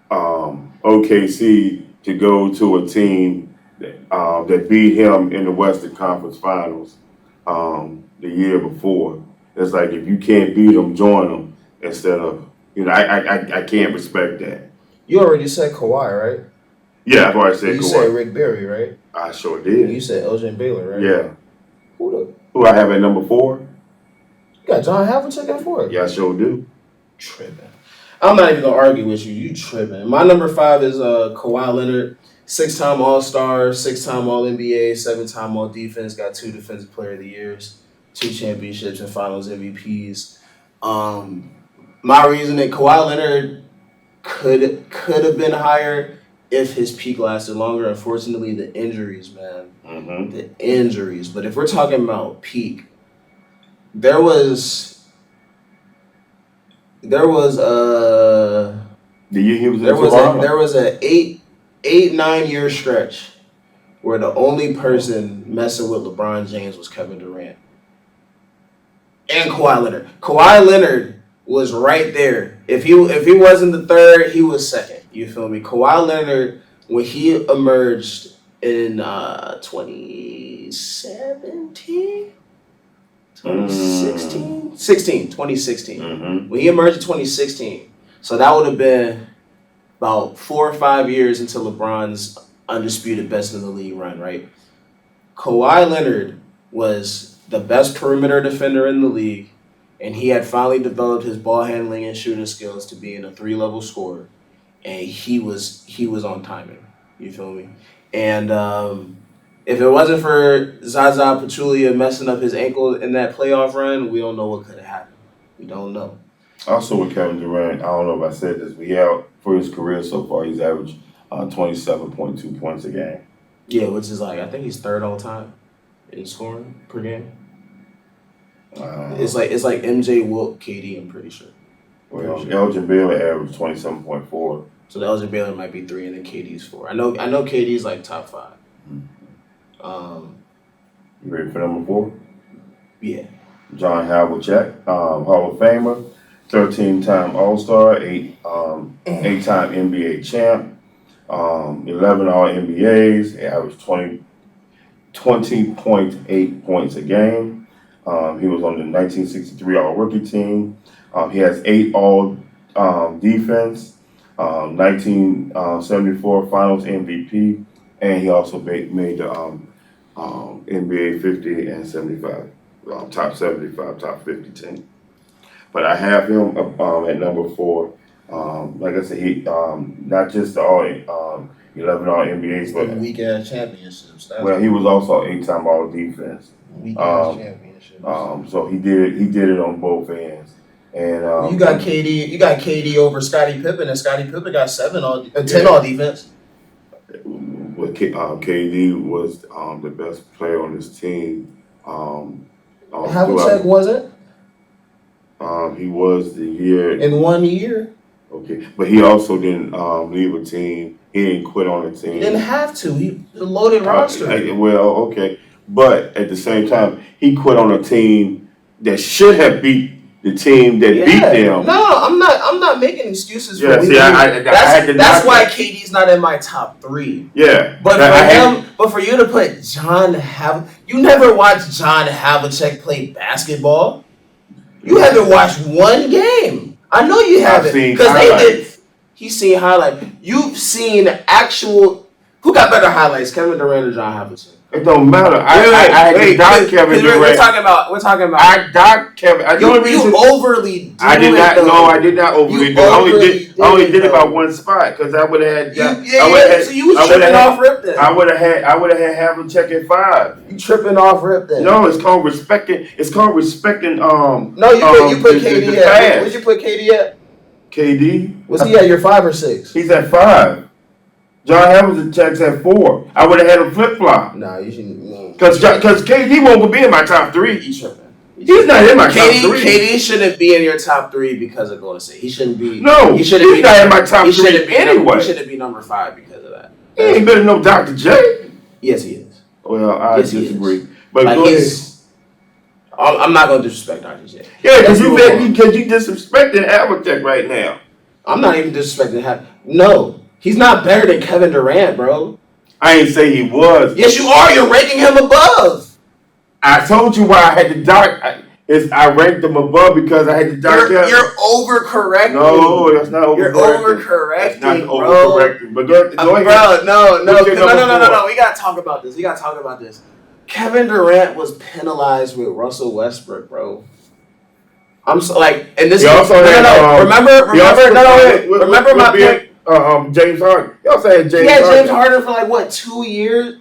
OKC to go to a team that beat him in the Western Conference Finals the year before. It's like if you can't beat them, join them instead of I can't respect that. You already said Kawhi, right? Yeah, that's why I said You Kawhi. said Rick Barry, right? I sure You did. said Elgin Baylor, right? Yeah. Who I have at number 4? You got John Havlicek at 4? Yeah, I sure do. Tripping. I'm not even gonna argue with you. You tripping. My number 5 is Kawhi Leonard, 6-time All-Star, 6-time All-NBA, 7-time All-Defense. Got 2 Defensive Player of the Years, 2 championships and Finals MVPs. My reasoning: Kawhi Leonard could have been higher if his peak lasted longer. Unfortunately, the injuries, man, the injuries. But if we're talking about peak, there was The year he was in there Toronto. was a 9 year stretch where the only person messing with LeBron James was Kevin Durant and Kawhi Leonard. Kawhi Leonard was right there. If he wasn't the third, he was second. You feel me? Kawhi Leonard, when he emerged in 2017, 2016. When he emerged in 2016. So that would have been about 4 or 5 years until LeBron's undisputed best in the league run, right? Kawhi Leonard was the best perimeter defender in the league, and he had finally developed his ball handling and shooting skills to being a 3-level scorer, and he was on timing. You feel me? And if it wasn't for Zaza Pachulia messing up his ankle in that playoff run, we don't know what could have happened. We don't know. Also with Kevin Durant, I don't know if I said this, but for his career so far, he's averaged 27.2 points a game. Yeah, which is I think he's third all time in scoring per game. It's like MJ, Wilt, KD. I'm pretty sure. Elgin Baylor averaged 27.4. So the Elgin Baylor might be 3, and then KD's 4. I know KD's like top 5. You ready for number 4? Yeah. John Havlicek, Hall of Famer, 13-time All-Star, 8-time NBA champ, 11 All-NBAs, averaged 20.8 points a game. He was on the 1963 All-Rookie team. He has 8 All-Defense, 1974 Finals MVP, and he also made the NBA 50 and 75, top 75, top 50 team. But I have him at number 4. Like I said, he not just all 11 All NBAs, but weak ass championships. He was also 8-time All Defense. Weak ass championships. So he did it on both ends. And you got KD over Scottie Pippen, and Scottie Pippen got 10 All Defense. KD was the best player on this team. Havlicek wasn't? He was the year. In 1 year? Okay, but he also didn't leave a team. He didn't quit on a team. He didn't have to. He was a loaded roster. Okay. But at the same time, he quit on a team that should have beat the team that beat them. No, I'm not making excuses for him. That's why KD's not in my top 3. Yeah. But for you to put John Havlicek, you never watched John Havlicek play basketball. You haven't watched one game. I know you haven't. Because they did. He's seen highlights. You've seen actual. Who got better highlights, Kevin Durant or John Havlicek? It don't matter. I had to dock Kevin Durant. We're talking about. I docked Kevin. You overly. I did not. No, I did not overly. I only did it by one spot because I would have had. So you was tripping off Rip then. I would have had Havlicek at 5. You tripping off Rip then? No, it's called respecting. No, you put KD at. Where'd you put KD at? KD. Was he at your 5 or 6? He's at 5. John Havlicek's at 4. I would have had a flip flop. Nah, you shouldn't. Because KD won't be in my top 3. He's tripping. He's not in my top 3. KD shouldn't be in your top 3 because of Golden State. He shouldn't be. No, he's not in my top 3 anyway. He shouldn't be number 5 because of that. He ain't better than no Dr. J. Yes, he is. Well, I disagree. But like go ahead. I'm not gonna disrespect Dr. J. Yeah, because you disrespecting Havlicek right now. I'm not even disrespecting him. No, he's not better than Kevin Durant, bro. I ain't say he was. Yes, you are. You're ranking him above. I told you why I had to dock. I ranked them above because I had to Josh Allen. You're overcorrecting. No, that's not overcorrecting. You're overcorrecting, That's not bro. overcorrecting. But go ahead. Bro, no. What's your number No. We gotta talk about this. Kevin Durant was penalized with Russell Westbrook, bro. I'm so like, and this. He also had, remember my pick. James Harden. He also had James. He had Harden. James Harden for like what, 2 years?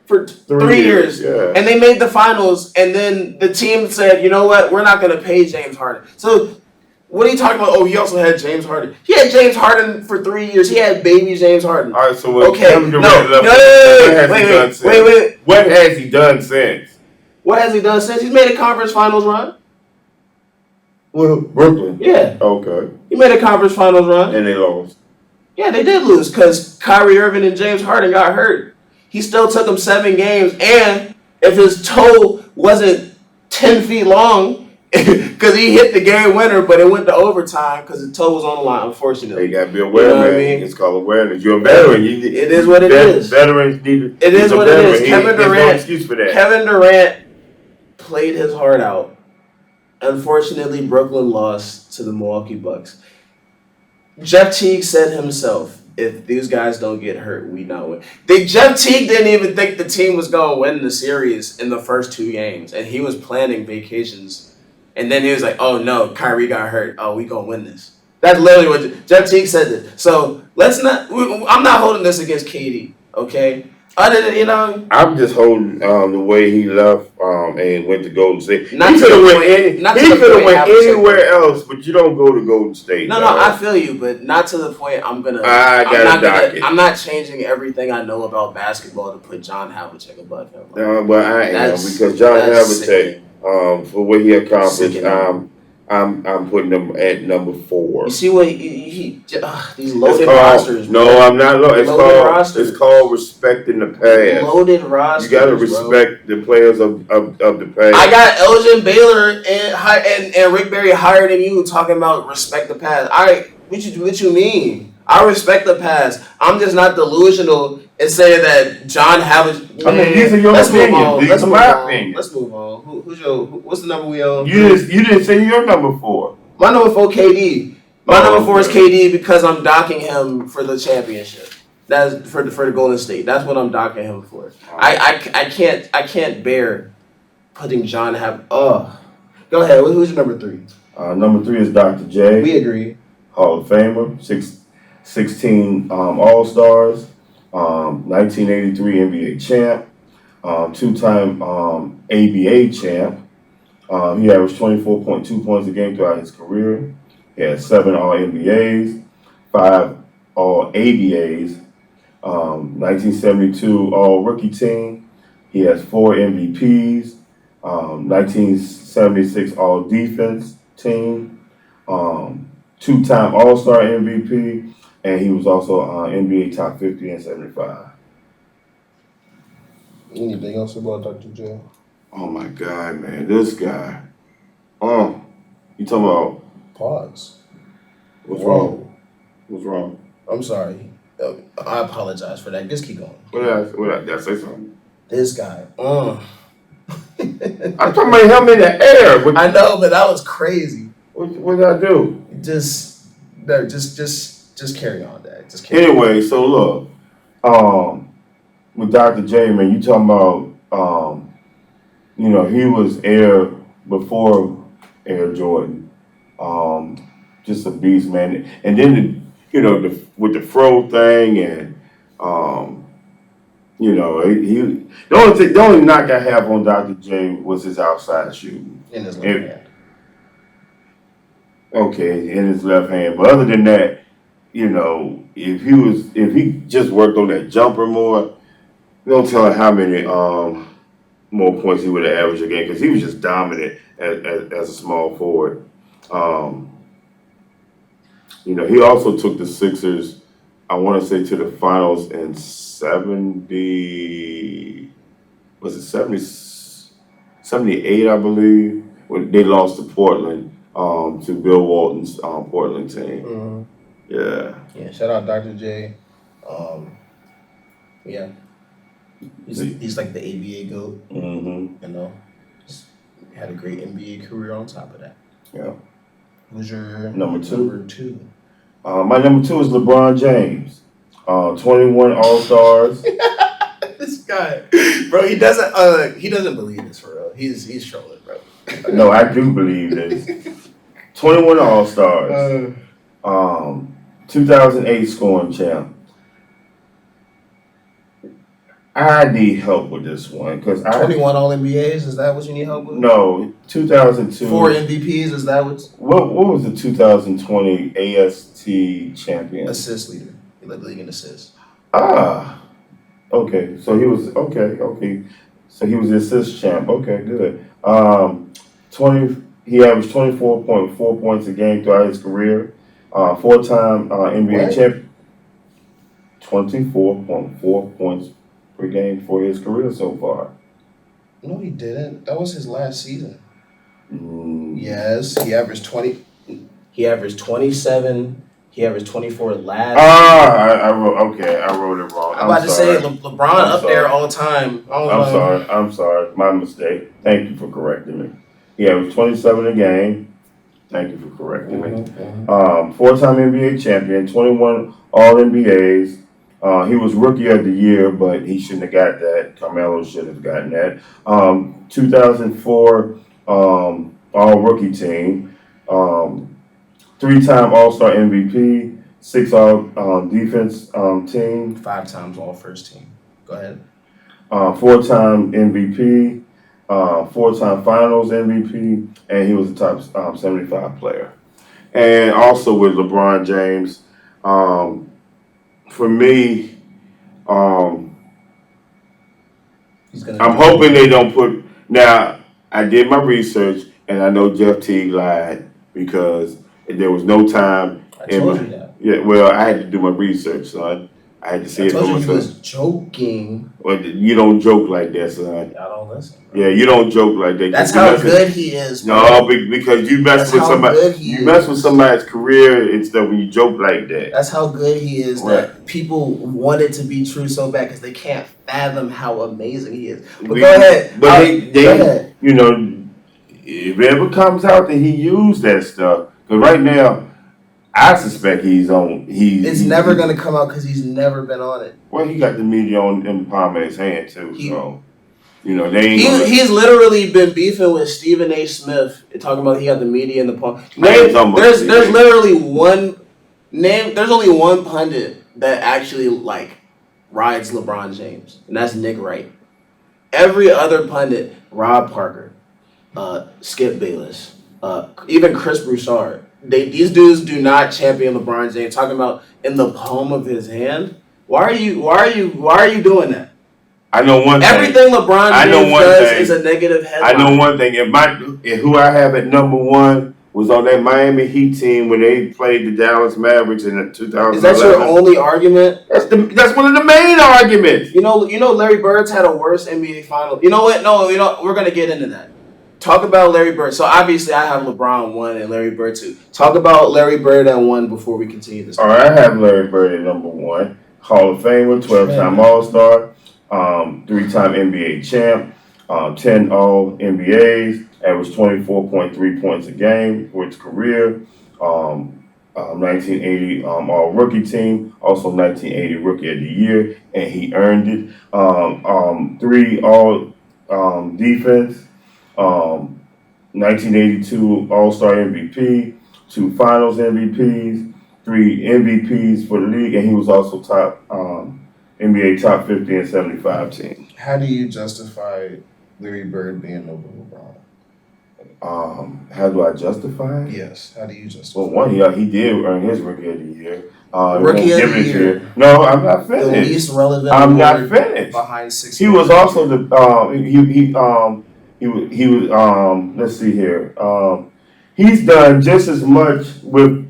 For 3 years, yeah. And they made the finals, and then the team said, you know what, we're not going to pay James Harden. So what are you talking about? Oh, he also had James Harden. He had James Harden for 3 years. He had baby James Harden. All right, so Kevin Durant wait. What has he done since? What has he done since? He's made a conference finals run. Well, Brooklyn. Yeah. Okay. He made a conference finals run. And they lost. Yeah, they did lose because Kyrie Irving and James Harden got hurt. He still took him 7 games, and if his toe wasn't 10 feet long, because he hit the game winner, but it went to overtime because his toe was on the line, unfortunately. You got to be aware, man. I mean? It's called awareness. You're a veteran. It is what it is. Veterans need to. It is what it is. Kevin Durant. No excuse for that. Kevin Durant played his heart out. Unfortunately, Brooklyn lost to the Milwaukee Bucks. Jeff Teague said himself, if these guys don't get hurt, we not win. Jeff Teague didn't even think the team was going to win the series in the first 2 games, and he was planning vacations. And then he was like, oh, no, Kyrie got hurt. Oh, we going to win this. That's literally what Jeff Teague said. This. So I'm not holding this against KD, okay? Other than, I'm just holding the way he left and went to Golden State. He Not to could the have point- went not to He the could have point went Havlicek anywhere else, but you don't go to Golden State. No, I feel you, but not to the point I'm gonna. I'm not changing everything I know about basketball to put John Havlicek above him. But I am because John Havlicek, for what he accomplished, I'm putting him at number 4. You see what these loaded rosters. No, I'm not loaded. It's called respecting the past. Loaded rosters. You gotta respect the players of the past. I got Elgin Baylor and Rick Barry higher than you talking about respect the past. What you mean? I respect the past. I'm just not delusional and saying that John Havlicek. I mean, these are your opinions. These are my opinions. Let's move on. What's the number we on? You didn't say your number 4. My number 4, KD. My number 4 is KD because I'm docking him for the championship. That's for the Golden State. That's what I'm docking him for. I can't bear putting John Go ahead. Who's your number 3? Number 3 is Dr. J. We agree. Hall of Famer, 16 All-Stars, 1983 NBA champ, 2-time ABA champ. He averaged 24.2 points a game throughout his career. He had 7 All-NBAs, 5 All-ABAs, 1972 All-Rookie team. He has 4 MVPs, 1976 All-Defense team, 2-time All-Star MVP, and he was also NBA Top 50 and 75. Anything else about Dr. J? Oh my God, man, this guy. You talking about Pause. what's wrong? What's wrong? I'm sorry. I apologize for that. Just keep going. What did I say something? This guy. I'm talking about him in the air. I know, but that was crazy. What did I do? Just carry on, Dad. Just carry on. Anyway, so look, with Dr. J, man, you talking about, he was Air before Air Jordan. Just a beast, man. And then, with the fro thing and, the only knock I have on Dr. J was his outside shooting. In his left hand. Okay, in his left hand. But other than that, if he just worked on that jumper more, don't tell how many more points he would have averaged a game because he was just dominant as a small forward. He also took the Sixers, I want to say, to the finals in 78, I believe, when they lost to Portland, to Bill Walton's Portland team. Mm-hmm. Yeah. Yeah, shout out Dr. J. Yeah. He's like the ABA GOAT, Mm-hmm. Just Had a great NBA career on top of that. Yeah. Who's your Number two. Number two. My number 2 is LeBron James. 21 All-Stars. This guy, bro, he doesn't believe this for real. He's trolling, bro. No, I do believe this. 21 All-Stars. 2008 scoring champ. I need help with this one because 21 All NBAs. Is that what you need help with? No, 2002. 4 MVPs. Is that what's What was the 2020 AST champion? assist leader? He led the league in assists. Okay. So he was okay. So he was the assist champ. Okay, good. 20. He averaged 24.4 points a game throughout his career. 4-time NBA What? champ. 24.4 points per game for his career so far. No, he didn't. That was his last season. Mm, Yes, he averaged 20. He averaged 27. He averaged 24 last. I wrote it wrong. I'm about to say LeBron I'm up there sorry. all the time. I'm sorry. My mistake. Thank you for correcting me. He averaged 27 a game. Thank you for correcting me. 4-time NBA champion, 21 All NBAs. He was Rookie of the Year, but he shouldn't have got that. Carmelo should have gotten that. 2004 All Rookie Team. 3-time All-Star MVP. 6 All Defense Team. 5 times All First Team. Go ahead. 4-time MVP. 4-time Finals MVP, and he was a top 75 player. And also with LeBron James, for me, He's gonna. I'm hoping they don't put. Now, I did my research, and I know Jeff Teague lied because there was no time. I told you that. Yeah, well, I had to do my research, son. I had to see I it for told you he myself. was joking. Well, you don't joke like that, son. Y'all don't listen. Bro. Yeah, you don't joke like that. That's You how mess with- good he is. Bro. No, because you mess That's with how somebody. good he You mess is. with somebody's career and stuff when you joke like that. That's how good he is. Right. That people want it to be true so bad because they can't fathom how amazing he is. But We- go ahead. But Go ahead. you know, if it ever comes out that he used that stuff, because right now, I suspect It's never gonna come out because he's never been on it. Well, he got the media in the palm of his hand too, so they ain't. He's literally been beefing with Stephen A. Smith, talking about he got the media in the palm. ain't talking about There's Stephen A. literally one name. There's only one pundit that actually rides LeBron James, and that's Nick Wright. Every other pundit, Rob Parker, Skip Bayless, even Chris Broussard, these dudes do not champion LeBron James. Talking about in the palm of his hand. Why are you doing that? I know one thing. Everything LeBron James does is a negative headline. I know one thing. If who I have at number 1 was on that Miami Heat team when they played the Dallas Mavericks in the 2011. Is that your only argument? That's one of the main arguments. You know, Larry Bird's had a worse NBA final. You know what? No, we're gonna get into that. Talk about Larry Bird. So obviously, I have LeBron 1 and Larry Bird 2. Talk about Larry Bird at 1 before we continue this. All right, I have Larry Bird at number 1. Hall of Famer, 12-time All-Star, 3-time NBA champ, 10 All NBAs, averaged 24.3 points a game for his career. 1980 All Rookie Team, also 1980 Rookie of the Year, and he earned it. 3 All Defense, 1982 All-Star MVP, 2 Finals MVPs, 3 MVPs for the league, and he was also top NBA top 50 and 75 team. How do you justify Larry Bird being over LeBron? How do I justify it? Yes. How do you justify? Well, one, he did earn his Rookie of the Year. Rookie of the Year. No, I'm not The finished. least relevant. I'm not award finished. behind 6. He was also the he was let's see here. He's done just as much with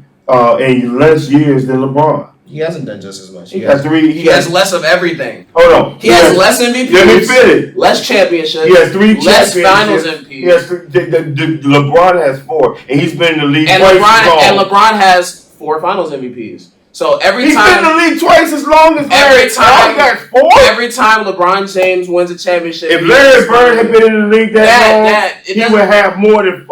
in less years than LeBron. He hasn't done just as much. He has 3. He has less of everything. Hold on. He has less MVPs. Let me finish. Less championships. He has 3 less championships. finals MVPs. He has LeBron has 4, and he's been in the league And twice as long. LeBron has 4 finals MVPs. So every He's been in time, the league twice as long as every Larry. time, Got 4. every time LeBron James wins a championship, If Larry Bird had been in the league that long, it he doesn't- would have more than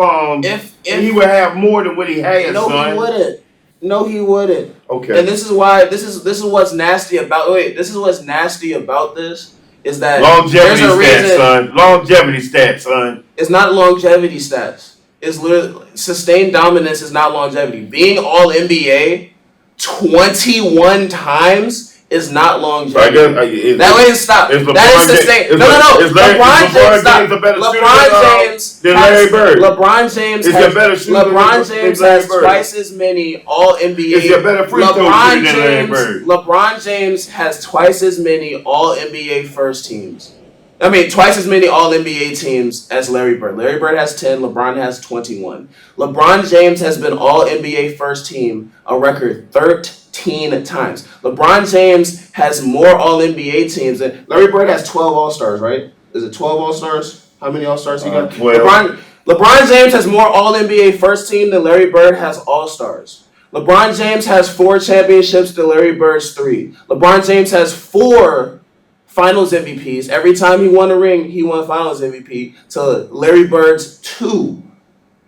if he would have more than what he has. no, son. he wouldn't. No, he wouldn't. Okay. And this is why this is what's nasty about. Wait, this is what's nasty about this is that Longevity there's a stats, reason. son. Longevity stats, son. It's not longevity stats. It's literally sustained dominance is not longevity. Being all NBA 21 times is not So I longevity. guess That way it's stop. Is That LeBron is sustained. James- No. is LeBron LeBron James stop. James a better shooter LeBron James than has- Larry Bird? LeBron James Is he a better has shooter than LeBron James Larry has Bird? twice as many all NBA. Is he a better free throw shooter LeBron than Larry James Bird? LeBron James has twice as many all NBA first teams. I mean, twice as many all NBA teams as Larry Bird. Larry Bird has 10, LeBron has 21. LeBron James has been all NBA first team a record 13 times. LeBron James has more all NBA teams than Larry Bird has 12 All-Stars, right? Is it 12 All-Stars? How many All-Stars he got? 12. LeBron James has more all NBA first team than Larry Bird has All-Stars. LeBron James has 4 championships than Larry Bird's 3. LeBron James has 4 Finals MVPs. Every time he won a ring, he won Finals MVP to Larry Bird's 2.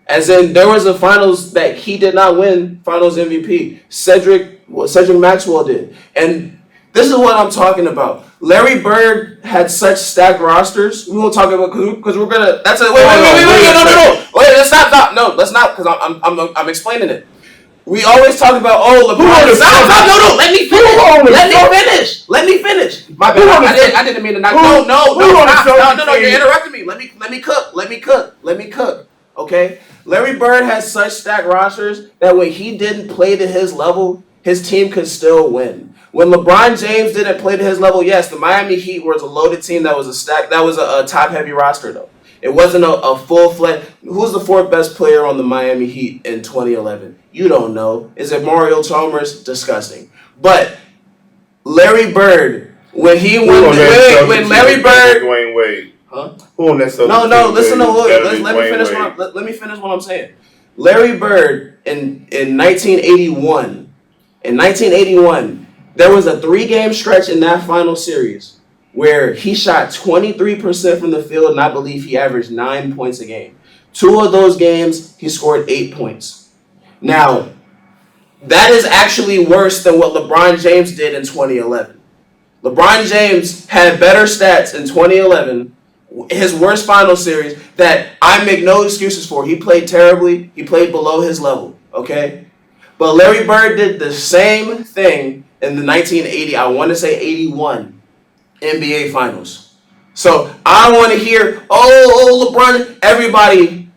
As in, there was a Finals that he did not win Finals MVP. Cedric Maxwell did. And this is what I'm talking about. Larry Bird had such stacked rosters. We won't talk about because we're gonna. That's a wait. No. Wait, let's stop. No, let's not because I'm explaining it. We always talk about LeBron. Stop. No. Let me finish. My bad. I didn't mean to knock. No. Stop. You're interrupting me. Let me cook. Okay. Larry Bird has such stacked rosters that when he didn't play to his level, his team could still win. When LeBron James didn't play to his level, yes, the Miami Heat was a loaded team that was a top heavy roster though. It wasn't a full-fledged. Who's the 4th best player on the Miami Heat in 2011? You don't know. Is it Mario Chalmers? Disgusting. But Larry Bird, when Larry Bird, Dwayne Wade. huh? Who on that No. Listen to Wade? let me finish what I'm saying. Larry Bird in 1981. In 1981, there was a 3-game stretch in that final series where he shot 23% from the field, and I believe he averaged 9 points a game. 2 of those games, he scored 8 points. Now, that is actually worse than what LeBron James did in 2011. LeBron James had better stats in 2011, his worst final series, that I make no excuses for. He played terribly. He played below his level, okay? But Larry Bird did the same thing in the 1980, I want to say 81, NBA Finals. So I want to hear, LeBron, everybody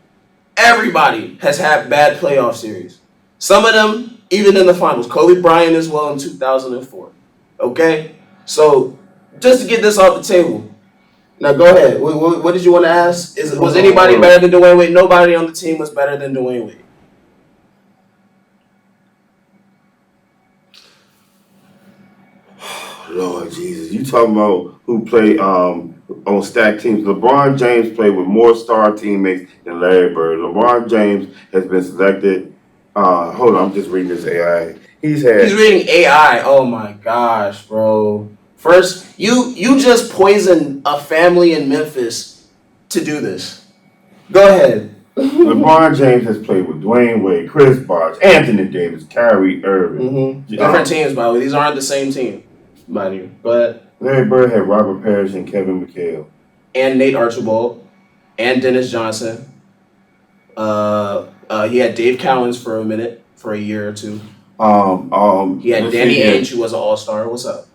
has had bad playoff series. Some of them, even in the finals. Kobe Bryant as well in 2004. Okay? So just to get this off the table. Now go ahead. What did you want to ask? Was anybody better than Dwayne Wade? Nobody on the team was better than Dwayne Wade. Lord Jesus, you talking about who played on stacked teams? LeBron James played with more star teammates than Larry Bird. LeBron James has been selected. Hold on, I'm just reading this AI. He's reading AI. Oh my gosh, bro. First, you just poisoned a family in Memphis to do this. Go ahead. LeBron James has played with Dwayne Wade, Chris Bosh, Anthony Davis, Kyrie Irving. Different teams, by the way. These aren't the same team. But Larry Bird had Robert Parrish and Kevin McHale. And Nate Archibald. And Dennis Johnson. He had Dave Cowens for a minute, for a year or two. He had Danny Ainge, who was an all-star. What's up?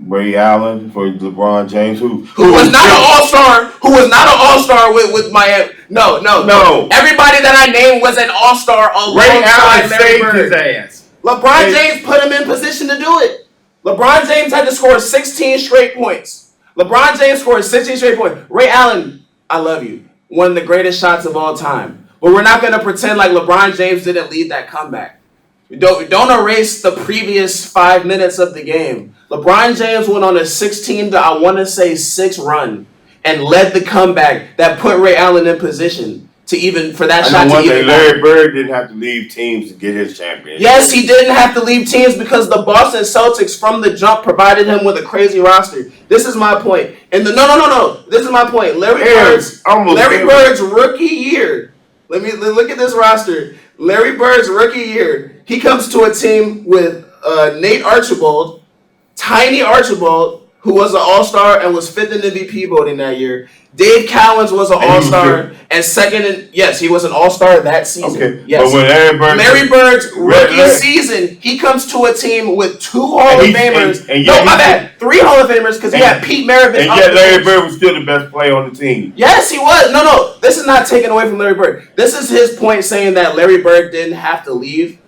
Ray Allen for LeBron James, who was not an all-star. Who was not an all-star with Miami. No. Everybody that I named was an all-star Ray alongside Allen Larry saved Bird. his ass. LeBron James put him in position to do it. LeBron James had to score 16 straight points. LeBron James scored 16 straight points. Ray Allen, I love you. One of the greatest shots of all time. But we're not going to pretend like LeBron James didn't lead that comeback. Don't erase the previous 5 minutes of the game. LeBron James went on a 6 run and led the comeback that put Ray Allen in position. to even for that I shot know to one even thing. matter. Larry Bird didn't have to leave teams to get his championship. Yes, he didn't have to leave teams because the Boston Celtics from the jump provided him with a crazy roster. This is my point. And no. This is my point. Larry Bird's rookie year. Let me look at this roster. Larry Bird's rookie year. He comes to a team with Nate Archibald, Tiny Archibald, who was an All-Star and was fifth in MVP voting that year. Dave Cowens was an And he was All-Star good. and second in yes, he was an All-Star that season. Okay, Yes. but when Larry Bird's rookie Larry- season, he comes to a team with 2 Hall And of he's- Famers. and No, yet my he's- bad. 3 Hall of Famers because he and- had Pete Maravich. And off yet the Larry bench. Bird was still the best player on the team. Yes, he was. No. This is not taken away from Larry Bird. This is his point saying that Larry Bird didn't have to leave.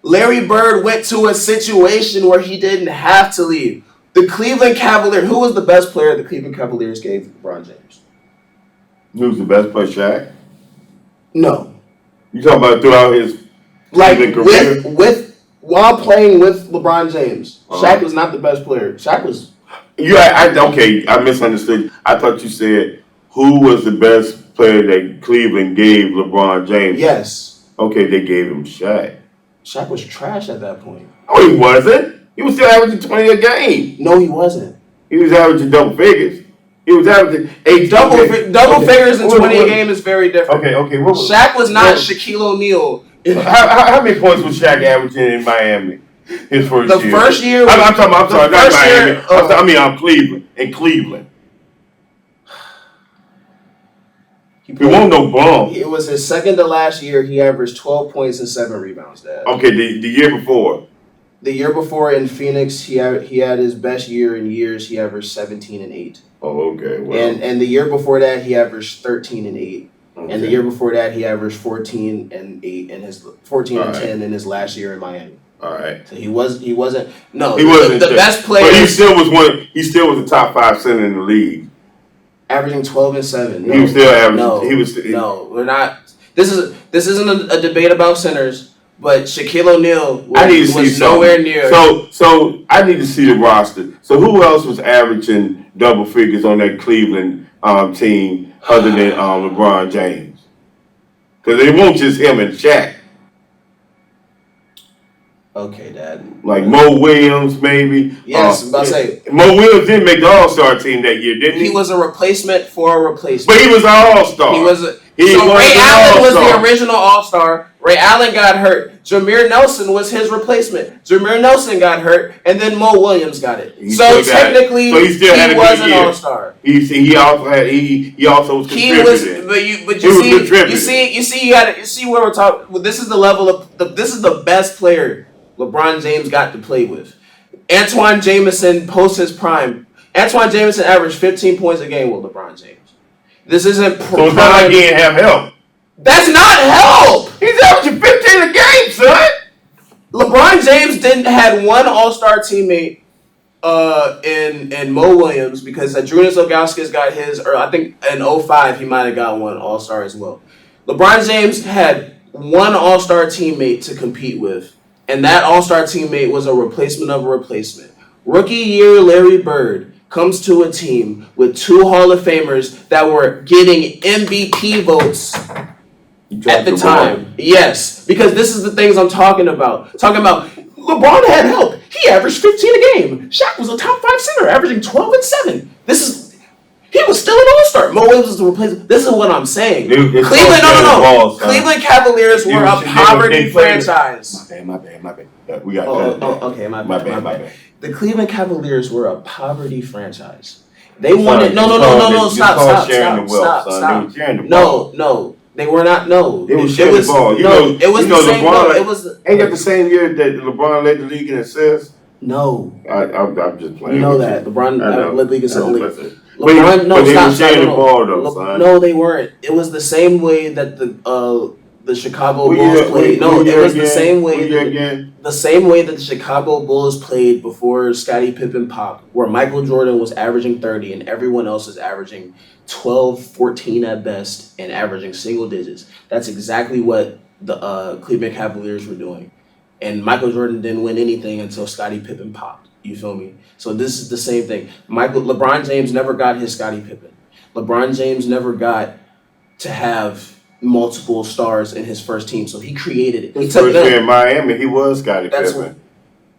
Larry Bird went to a situation where he didn't have to leave. The Cleveland Cavaliers. Who was the best player the Cleveland Cavaliers gave LeBron James? Who's the best player, Shaq? No. You talking about throughout his Like Cleveland career? with while playing with LeBron James, Uh-huh. Shaq was not the best player. Shaq was Okay, I misunderstood. I thought you said who was the best player that Cleveland gave LeBron James. yes. Okay, they gave him Shaq. Shaq was trash at that point. No, he wasn't. He was still averaging 20 a game. No, he wasn't. He was averaging double figures. He was averaging Double okay. figures in What- 20 a what- game is very different. Okay. What was, Shaq was not what- Shaquille O'Neal. How many points was Shaq averaging in Miami? His first The year. first year. I'm talking. I'm the sorry, not first Miami. year, I'm Cleveland. In Cleveland, he he won't no bum. It was his second to last year. He averaged 12 points and 7 rebounds. Dad. Okay, the year before. The year before in Phoenix, he had his best year in years. He averaged 17 and 8. Oh, okay. Well, And the year before that, he averaged 13 and 8. okay. And the year before that, he averaged 14 and 8 in his 14 and All right. 10 in his last year in Miami. All right. So he wasn't no He wasn't the best player. But he still was one. He still was a top 5 center in the league. Averaging 12 and 7. He was still averaging. No, he was. no, we're not. This isn't a debate about centers, but Shaquille O'Neal I need to see was something. nowhere near. So I need to see the roster. So who else was averaging double figures on that Cleveland team other than LeBron James? Because it won't just him and Shaq. Okay, Dad. Like Mo Williams, maybe. Yes, I say Mo Williams didn't make the All Star team that year, didn't he? he was a replacement for a replacement. But he was an All Star. He was. So He was Ray an Allen was all-star. the original All-Star. Ray Allen got hurt. Jameer Nelson was his replacement. Jameer Nelson got hurt, and then Mo Williams got it. He So still got it. technically, So he still had a good was an year. All-Star. He also was He was, contributing. but He you was see, contributing. you see where we're talking. Well, this is the level of this is the best player LeBron James got to play with. Antoine Jameson post his prime. Antoine Jameson averaged 15 points a game with LeBron James. This isn't So it's not like he didn't have help. That's not help. He's averaging 15 a game, son. LeBron James didn't had one All-Star teammate in Mo Williams because Adrunas Ilgauskas got his, or I think in 05 he might have got one All-Star as well. LeBron James had one All-Star teammate to compete with, and that All-Star teammate was a replacement of a replacement. Rookie year Larry Bird comes to a team with 2 Hall of Famers that were getting MVP votes at the time. Yes, because this is the things I'm talking about. Talking about LeBron had help. He averaged 15 a game. Shaq was a top 5 center, averaging 12 and 7. He was still an All-Star. Mo Williams was the replacement. This is what I'm saying. Dude, it's Cleveland, all no. balls, son. Cleveland Cavaliers were a poverty franchise. My bad. Yeah, we got Okay, my My bad. bad. The Cleveland Cavaliers were a poverty franchise. They Son, wanted it's no. called Stop. sharing the wealth, son. They were sharing the ball. No. They were not. No, They were sharing the ball. it was the same. LeBron, No, it was. Ain't that the same year that LeBron led the league in assists? No, I'm just playing. you know with that you. LeBron I know. led league is only. That's it. LeBron, no, but they stop. were sharing the no. ball though, son. No, they weren't. It was the same way that the Chicago What Bulls year- played. what No, it year was the again? same way. What year again? The same way that the Chicago Bulls played before Scottie Pippen popped, where Michael Jordan was averaging 30 and everyone else is averaging 12, 14 at best and averaging single digits. That's exactly what the Cleveland Cavaliers were doing. And Michael Jordan didn't win anything until Scottie Pippen popped. You feel me? So this is the same thing. LeBron James never got his Scottie Pippen. LeBron James never got to have multiple stars in his first team, so he created it. He His took first them. year in Miami, he was Scottie That's Pippen.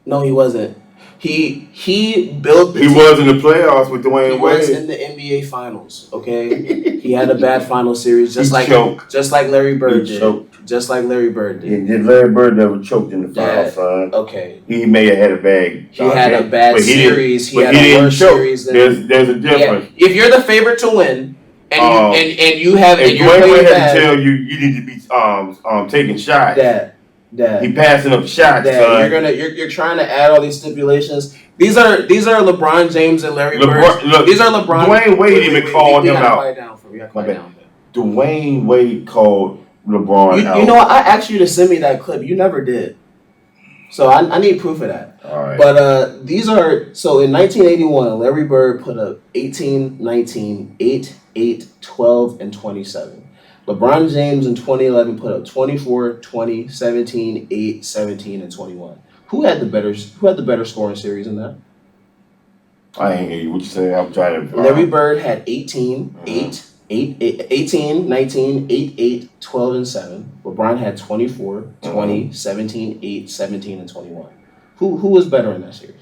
No, he wasn't. He built the He team. was in the playoffs with He Dwayne was Wade. in the NBA Finals. Okay, he had a bad final series, He choked. just like Larry Bird He did. choked. Just like Larry Bird did. And Larry Bird never choked in the Yeah. finals, son. Okay, He may have had a bad. he had a bad but he didn't- series. He but had he a didn't worse choke. series than. There's a difference. Yeah, if you're the favorite to win, and you have and If you're Dwayne playing Wade had to bad, tell you need to be taking shots. Dad, He passing up shots, son. you're trying to add all these stipulations. These are LeBron James and Larry Bird. Look, These are LeBron. Dwayne Wade even called we him gotta out. quiet down for me. My bad. Dwayne Wade called LeBron out. You know what? I asked you to send me that clip. You never did. So I need proof of that. All right. But these are so in 1981, Larry Bird put up 18, 19, 8, 8, 12, and 27. LeBron James in 2011 put up 24, 20, 17, 8, 17, and 21. Who had the better scoring series in that? I ain't hear you. What you say? I'm trying to. Larry Bird had 18, 18, 19, 8, 8, 12, and 7. LeBron had 24, 20, 17, 8, 17, and 21. Who was better in that series?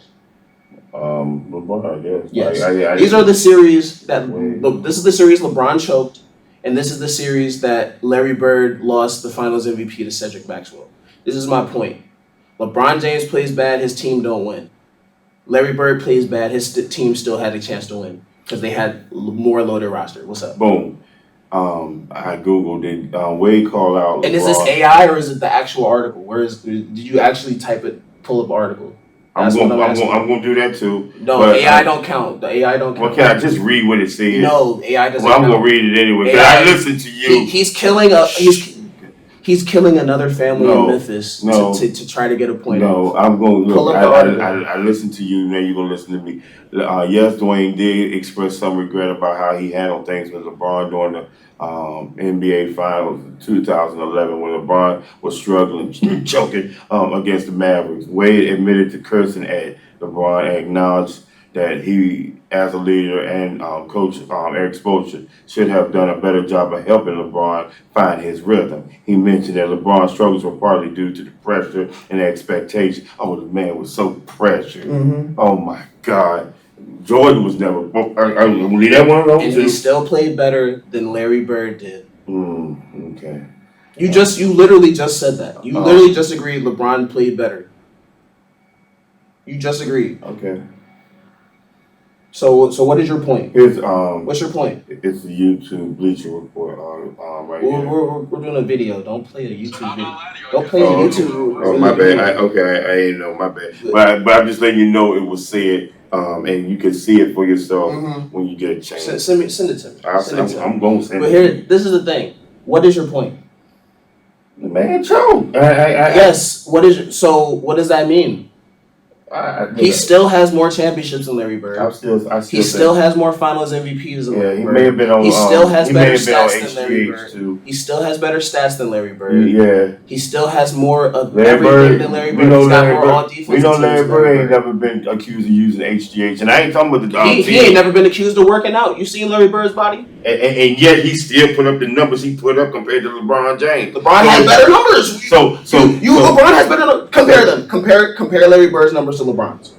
LeBron, I guess. Yes. These are the series that Wait. this is the series LeBron choked, and this is the series that Larry Bird lost the Finals MVP to Cedric Maxwell. This is my point. LeBron James plays bad, his team don't win. Larry Bird plays bad, his team still had a chance to win because they had more loaded roster. What's up? Boom. I googled it. Wade called out. And is LeBron. this AI or is it the actual article? Did you actually pull up article? I'm That's what I'm gonna asking. do that too. No, but, AI don't count. The AI don't count. Well, can I just read what it says? No, AI doesn't Well, I'm count. gonna read it anyway. But AI I listened to you. He's killing he's killing another family in Memphis to try to get a point. No, I'm going to Pull look. up the article. I listened to you. Now you're going to listen to me. Yes, Dwayne did express some regret about how he handled things with LeBron during the NBA Finals in 2011 when LeBron was struggling, choking against the Mavericks. Wade admitted to cursing at LeBron and acknowledged that he, as a leader and coach Eric Spoelstra, should have done a better job of helping LeBron find his rhythm. He mentioned that LeBron's struggles were partly due to the pressure and expectation. Oh, the man was so pressured. Mm-hmm. Oh my God. Jordan was never. I leave that one alone And too. he still played better than Larry Bird did. Okay. You literally just said that. You literally just agreed LeBron played better. You just agreed. Okay. So what is your point? Here's What's your point? it's the YouTube Bleacher Report right here. We're doing a video. Don't play a YouTube video. Don't play a Oh, YouTube. Oh my bad. I didn't know. My bad. But I'm just letting you know it was said, and you can see it for yourself when you get a chance. Send it to me. I'm going to send But it. here, this is the thing. What is your point? The man choked. Yes. What does that mean? He still has more championships than Larry Bird. He still has more Finals MVPs than Larry he Bird. may have been on. He still has he better may have been on stats than Larry Bird. HGH too. He still has better stats than Larry Bird. Yeah. He still has more of Larry everything Bird, than Larry we Bird. know He's got Larry more all Bird. defense. We know Larry Bird ain't never been accused of using HGH, and I ain't talking about the He ain't never been accused of working out. You seen Larry Bird's body? and yet he still put up the numbers he put up compared to LeBron James. LeBron has better numbers. LeBron has better numbers. Compare them. Compare Larry Bird's numbers to LeBron's.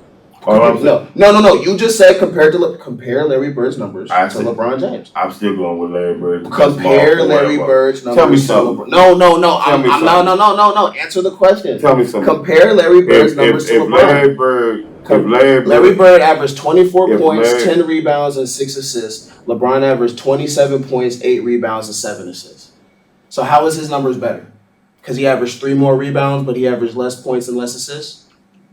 No. You just said compare Larry Bird's numbers to LeBron James. I'm still going with Larry Bird. Compare Larry Bird's numbers. Tell me to something. LeBron. No. Answer the question. Tell me something. Compare Larry Bird's numbers to LeBron. Larry Bird averaged 24 points, 10 rebounds, and 6 assists. LeBron averaged 27 points, 8 rebounds, and 7 assists. So how is his numbers better? Because he averaged 3 more rebounds, but he averaged less points and less assists?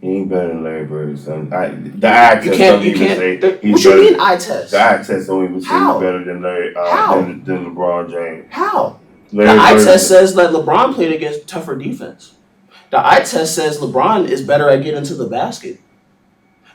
He ain't better than Larry Bird, son. The eye test don't even say What he's you better. mean eye test? The eye test don't even say How? he's better than Larry How? than LeBron James. How? Larry The eye Bird- test says that LeBron played against tougher defense. The eye test says LeBron is better at getting to the basket.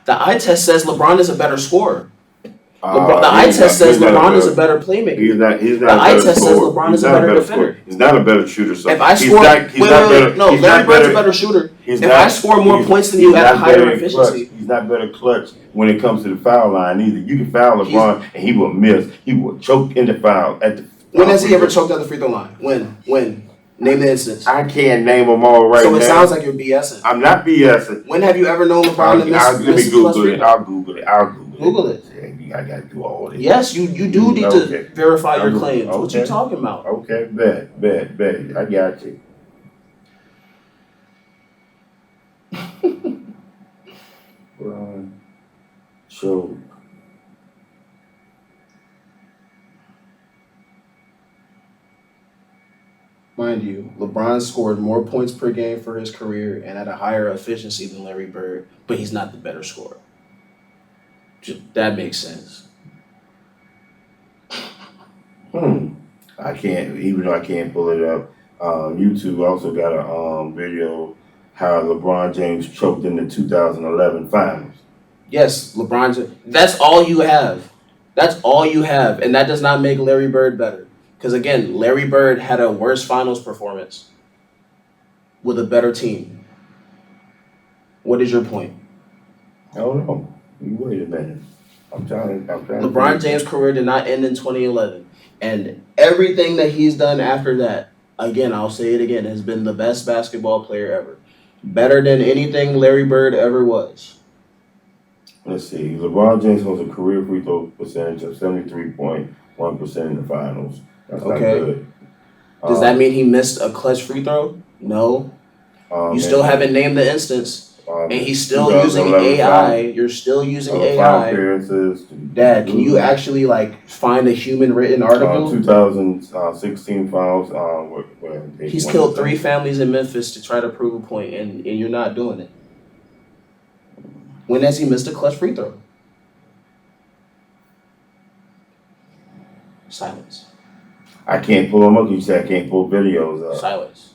The eye test says LeBron is a better scorer. The eye test says LeBron is a better playmaker. He's not. The a eye better test says scorer. LeBron He's is a not better scorer. defender. He's not a better shooter. So If I he's score, not, he's not better. no, he's Larry not Bird's better. a better shooter. He's If not- I score more he's- points than you he's at a not higher better efficiency. clutch. He's not better clutch when it comes to the foul line either. You can foul LeBron and he will miss. He will choke in the foul at the When has he ever choked at the free throw line? When? Name the instance. I can't name them all right So now. it sounds like you're BSing. I'm not BSing. When have you ever known LeBron to miss Let me miss clutch Google free it. throw? I'll Google it. Google it. Yeah, I gotta do all this. Yes, you do need Okay. to verify your Okay. claims. What you Okay. talking about? Okay, bet. I got you. So Mind you, LeBron scored more points per game for his career and at a higher efficiency than Larry Bird, but he's not the better scorer. That makes sense. I can't, even though I can't pull it up. YouTube also got a video how LeBron James choked in the 2011 finals. Yes, that's all you have. That's all you have. And that does not make Larry Bird better. Because again, Larry Bird had a worse finals performance with a better team. What is your point? I don't know. Wait a minute. I'm trying to. LeBron James' career did not end in 2011. And everything that he's done after that, again, I'll say it again, has been the best basketball player ever. Better than anything Larry Bird ever was. Let's see. LeBron James has a career free throw percentage of 73.1% in the finals. That's not Okay. good. Does that mean he missed a clutch free throw? No. You still haven't named the instance. And he's still using 2011 AI. You're still using AI. appearances. Dad, can you actually find a human written article? 2016 finals. He's killed 3 families in Memphis to try to prove a point, and you're not doing it. When has he missed a clutch free throw? Silence. I can't pull them up. You said I can't pull videos up. Silence.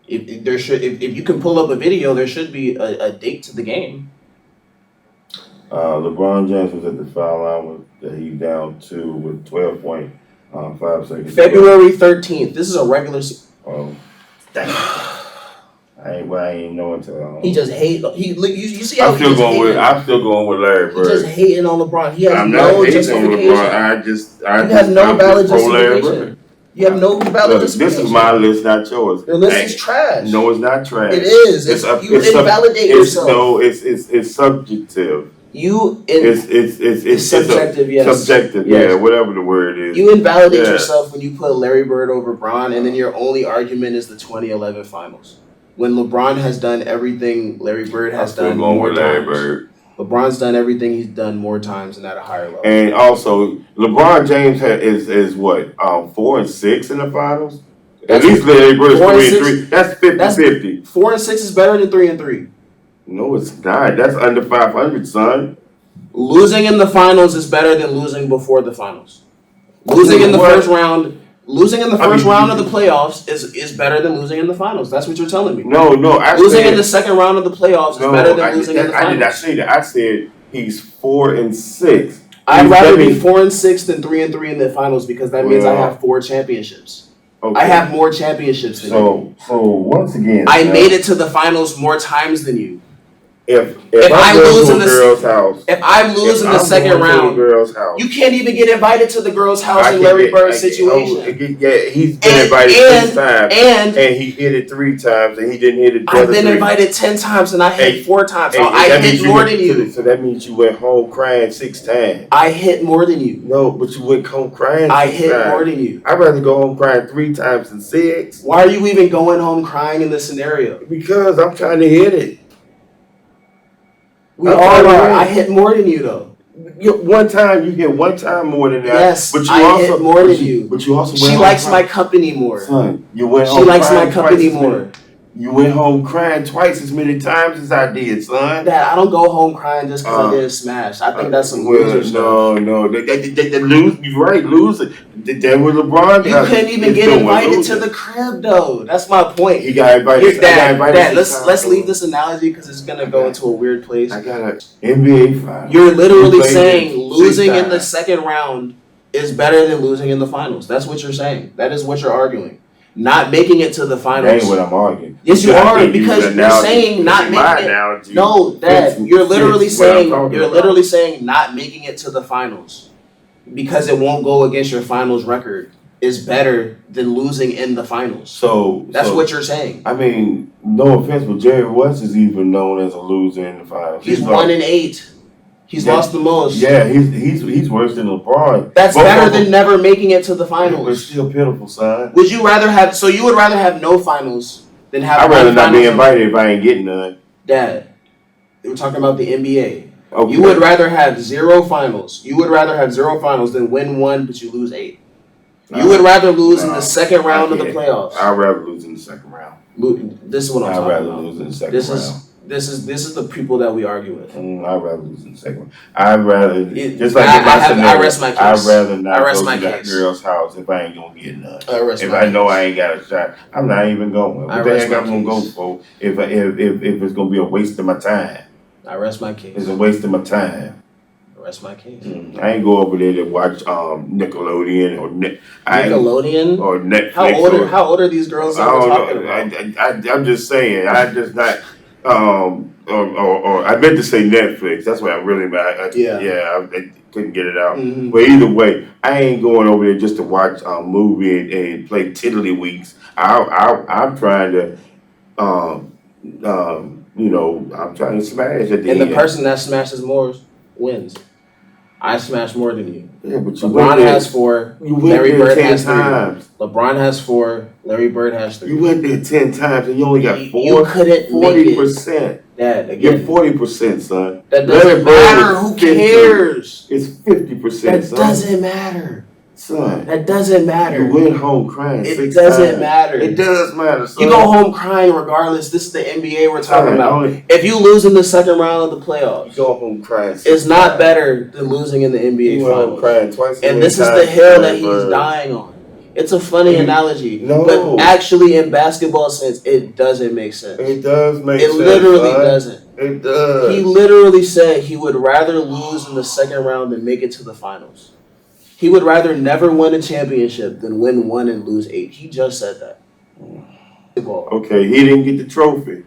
If you can pull up a video, there should be a date to the game. LeBron James was at the foul line that he down 2 with 12.5 seconds. February 13th. This is a regular. Oh, dang. I ain't know until. He just hate. You see how I'm still going with Larry He Bird. just hating on LeBron. He has I'm no not hating on justification. LeBron. I You have no valid pro Larry justification. Bird. You have no valid Look, justification. this is my list, not yours. Your list Hey, is trash. No, it's not trash. It is. You invalidate yourself. No, it's subjective. It's subjective, yes. Subjective, Yes. yeah, whatever the word is. You invalidate Yeah. yourself when you put Larry Bird over Bron, and then your only argument is the 2011 finals. When LeBron has done everything Larry Bird has done going more with Larry times. Bird. LeBron's done everything he's done more times and at a higher level. And also, LeBron James is what 4 and 6 in the finals. At least Larry Bird's 4 and 3 and 6. 3. That's 50-50. 4 and 6 is better than 3 and 3. No, it's not. That's under 500, son. Losing in the finals is better than losing before the finals. Losing in the What? first round. Losing in the I first mean, round of the playoffs is better than losing in the finals. That's what you're telling me. No. Losing in the second round of the playoffs is better than losing in the I did not finals. say that. I said he's 4 and 6. I'd rather be That means- 4 and 6 than 3 and 3 in the finals because that means I Well, have 4 championships. Okay. I have more championships than you. So once again, I made it to the finals more times than you. If I I'm going lose to in a the- girl's house, If I lose if in the I'm second going to a round, girl's house, you can't even get invited to the girl's house I in can Larry get- Bird's I can- situation. yeah, he's been And- invited and- 6 times, And and he hit it 3 times, and he didn't hit it the I've other been 3. invited 10 times and I hit Hey, 4 times. Hey, So I that hit means more went than to you. So that means you went home crying 6 times. I hit more than you. No, but you went home crying 6 I times. hit more than you. I'd rather go home crying 3 times than 6 Why are you even going home crying in this scenario? because I'm trying to hit it. We I'm all trying to are. win. I hit more than you though. One time you hit 1 time more than that. Yes, but you I also, hit more but than you. you. But you also She went home likes crying. my company more. Son, you went She home likes my crying company twice as many- more. You went home crying twice as many times as I did, son. Dad, I don't go home crying just because I didn't smash. I think that's some loser stuff. No. They lose. You're right, losing. That was LeBron. You couldn't even get invited to the crib though. That's my point. He got invited. Dad, let's leave this analogy because it's gonna go into a weird place. I got an NBA final. You're literally You played saying it 6 losing in the times. second round is better than losing in the finals. That's what you're saying. That is what you're arguing. Not making it to the That finals. ain't what I'm arguing. Yes, you I are, can't use because an you're analogy. saying not See, my making it- analogy No, Dad, fits- you're literally fits what I'm saying talking you're about. literally saying not making it to the finals. because it won't go against your finals record is better than losing in the finals. So That's so, what you're saying. I mean, no offense, but Jerry West is even known as a loser in the finals. He's like- 1-8. He's Yeah. lost the most. Yeah, he's worse than LeBron. That's Both better of them- than never making it to the It's finals. still pitiful, son. Would you rather have? So you would rather have no finals than have? I'd rather one not be finals? invited if I ain't getting none. Dad, we're talking about the NBA. Okay. You would rather have 0 finals. You would rather have 0 finals than win 1, but you lose 8. You would rather lose in Nah, the second round of the can't. playoffs. I'd rather lose in the second round. This is what I'm I'd talking rather about. lose in the second This round. is the people that we argue with. I'd rather lose in the second round. I'd rather just like I in my have- I scenario, rest my case. I'd rather not I rest go my to that case. girl's house if I ain't gonna get none. I rest If my I know case. I ain't got a shot, I'm not even going. I What the rest heck my I'm gonna go case. for if it's gonna be a waste of my time? I rest my case. It's a waste of my time. I rest my case. I ain't go over there to watch Nickelodeon or Nickelodeon. or Netflix. How old are these girls I that we're don't talking know. about? I'm just saying. I just not. Or I meant to say Netflix. That's what I really meant. I couldn't get it out. Mhm. But either way, I ain't going over there just to watch a movie and play tiddlywinks. I'm trying to, I'm trying to smash at the And end. the person that smashes more wins. I smash more than you. Yeah, but you LeBron went there. has 4. You went Larry there Bird 10 has 3. times. LeBron has 4. Larry Bird has 3. You went there 10 times and you only got You couldn't make it. 40%. Dad, You're again, 40%, son. that Larry doesn't Bird matter. is Who 50. cares? It's 50%, That son. doesn't matter. Son, That doesn't you matter. went home crying It 6 doesn't times. matter. It does matter, son. You go home crying regardless. This is the NBA we're talking Son, about. only- If you lose in the second round of the You playoffs, go home crying 6 it's not times. better than losing in the NBA You went home finals. crying twice. as And many this is times the hill as that he's Bird. dying on. It's a funny analogy, No. but actually in basketball sense, it doesn't make sense. It does make It sense. literally son. doesn't. It does. He literally said he would rather lose in the second round than make it to the finals. He would rather never win a championship than win 1 and lose 8. He just said that. Okay, he didn't get the trophy.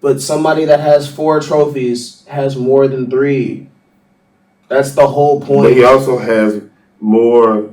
But somebody that has 4 trophies has more than 3. That's the whole But point. he also has more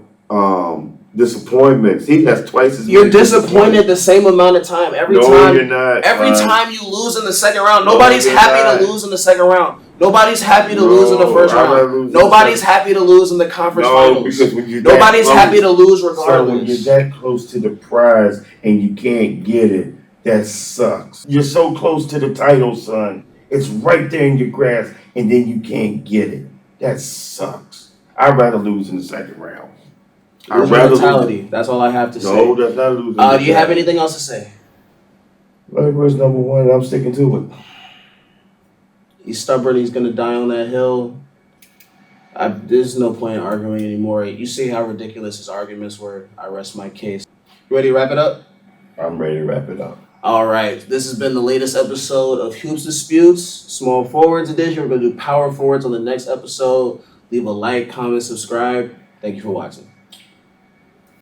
disappointments. He has twice as You're many disappointed the same amount of time every No, time. you're not. Every son. time you lose in the second round, No, nobody's you're happy not. to lose in the second round. Nobody's happy to lose in the No, first I'd rather round. lose in the Nobody's second- happy to lose in the conference No, finals. because when you're Nobody's that close, happy to lose son, when regardless. you're that close to the prize and you can't get it, that sucks. You're so close to the title, son. It's right there in your grasp, and then you can't get it. That sucks. I'd rather lose in the second round. I'd Loser rather mentality. That's all I have to lose. No, say. that's not losing. Do you have anything else to say? Larry Bird's number 1, and I'm sticking to it. He's stubborn. He's gonna die on that hill. There's no point in arguing anymore. You see how ridiculous his arguments were. I rest my case. You ready to wrap it up? I'm ready to wrap it up. All right. This has been the latest episode of Hoops Disputes, Small Forwards Edition. We're gonna do Power Forwards on the next episode. Leave a like, comment, subscribe. Thank you for watching.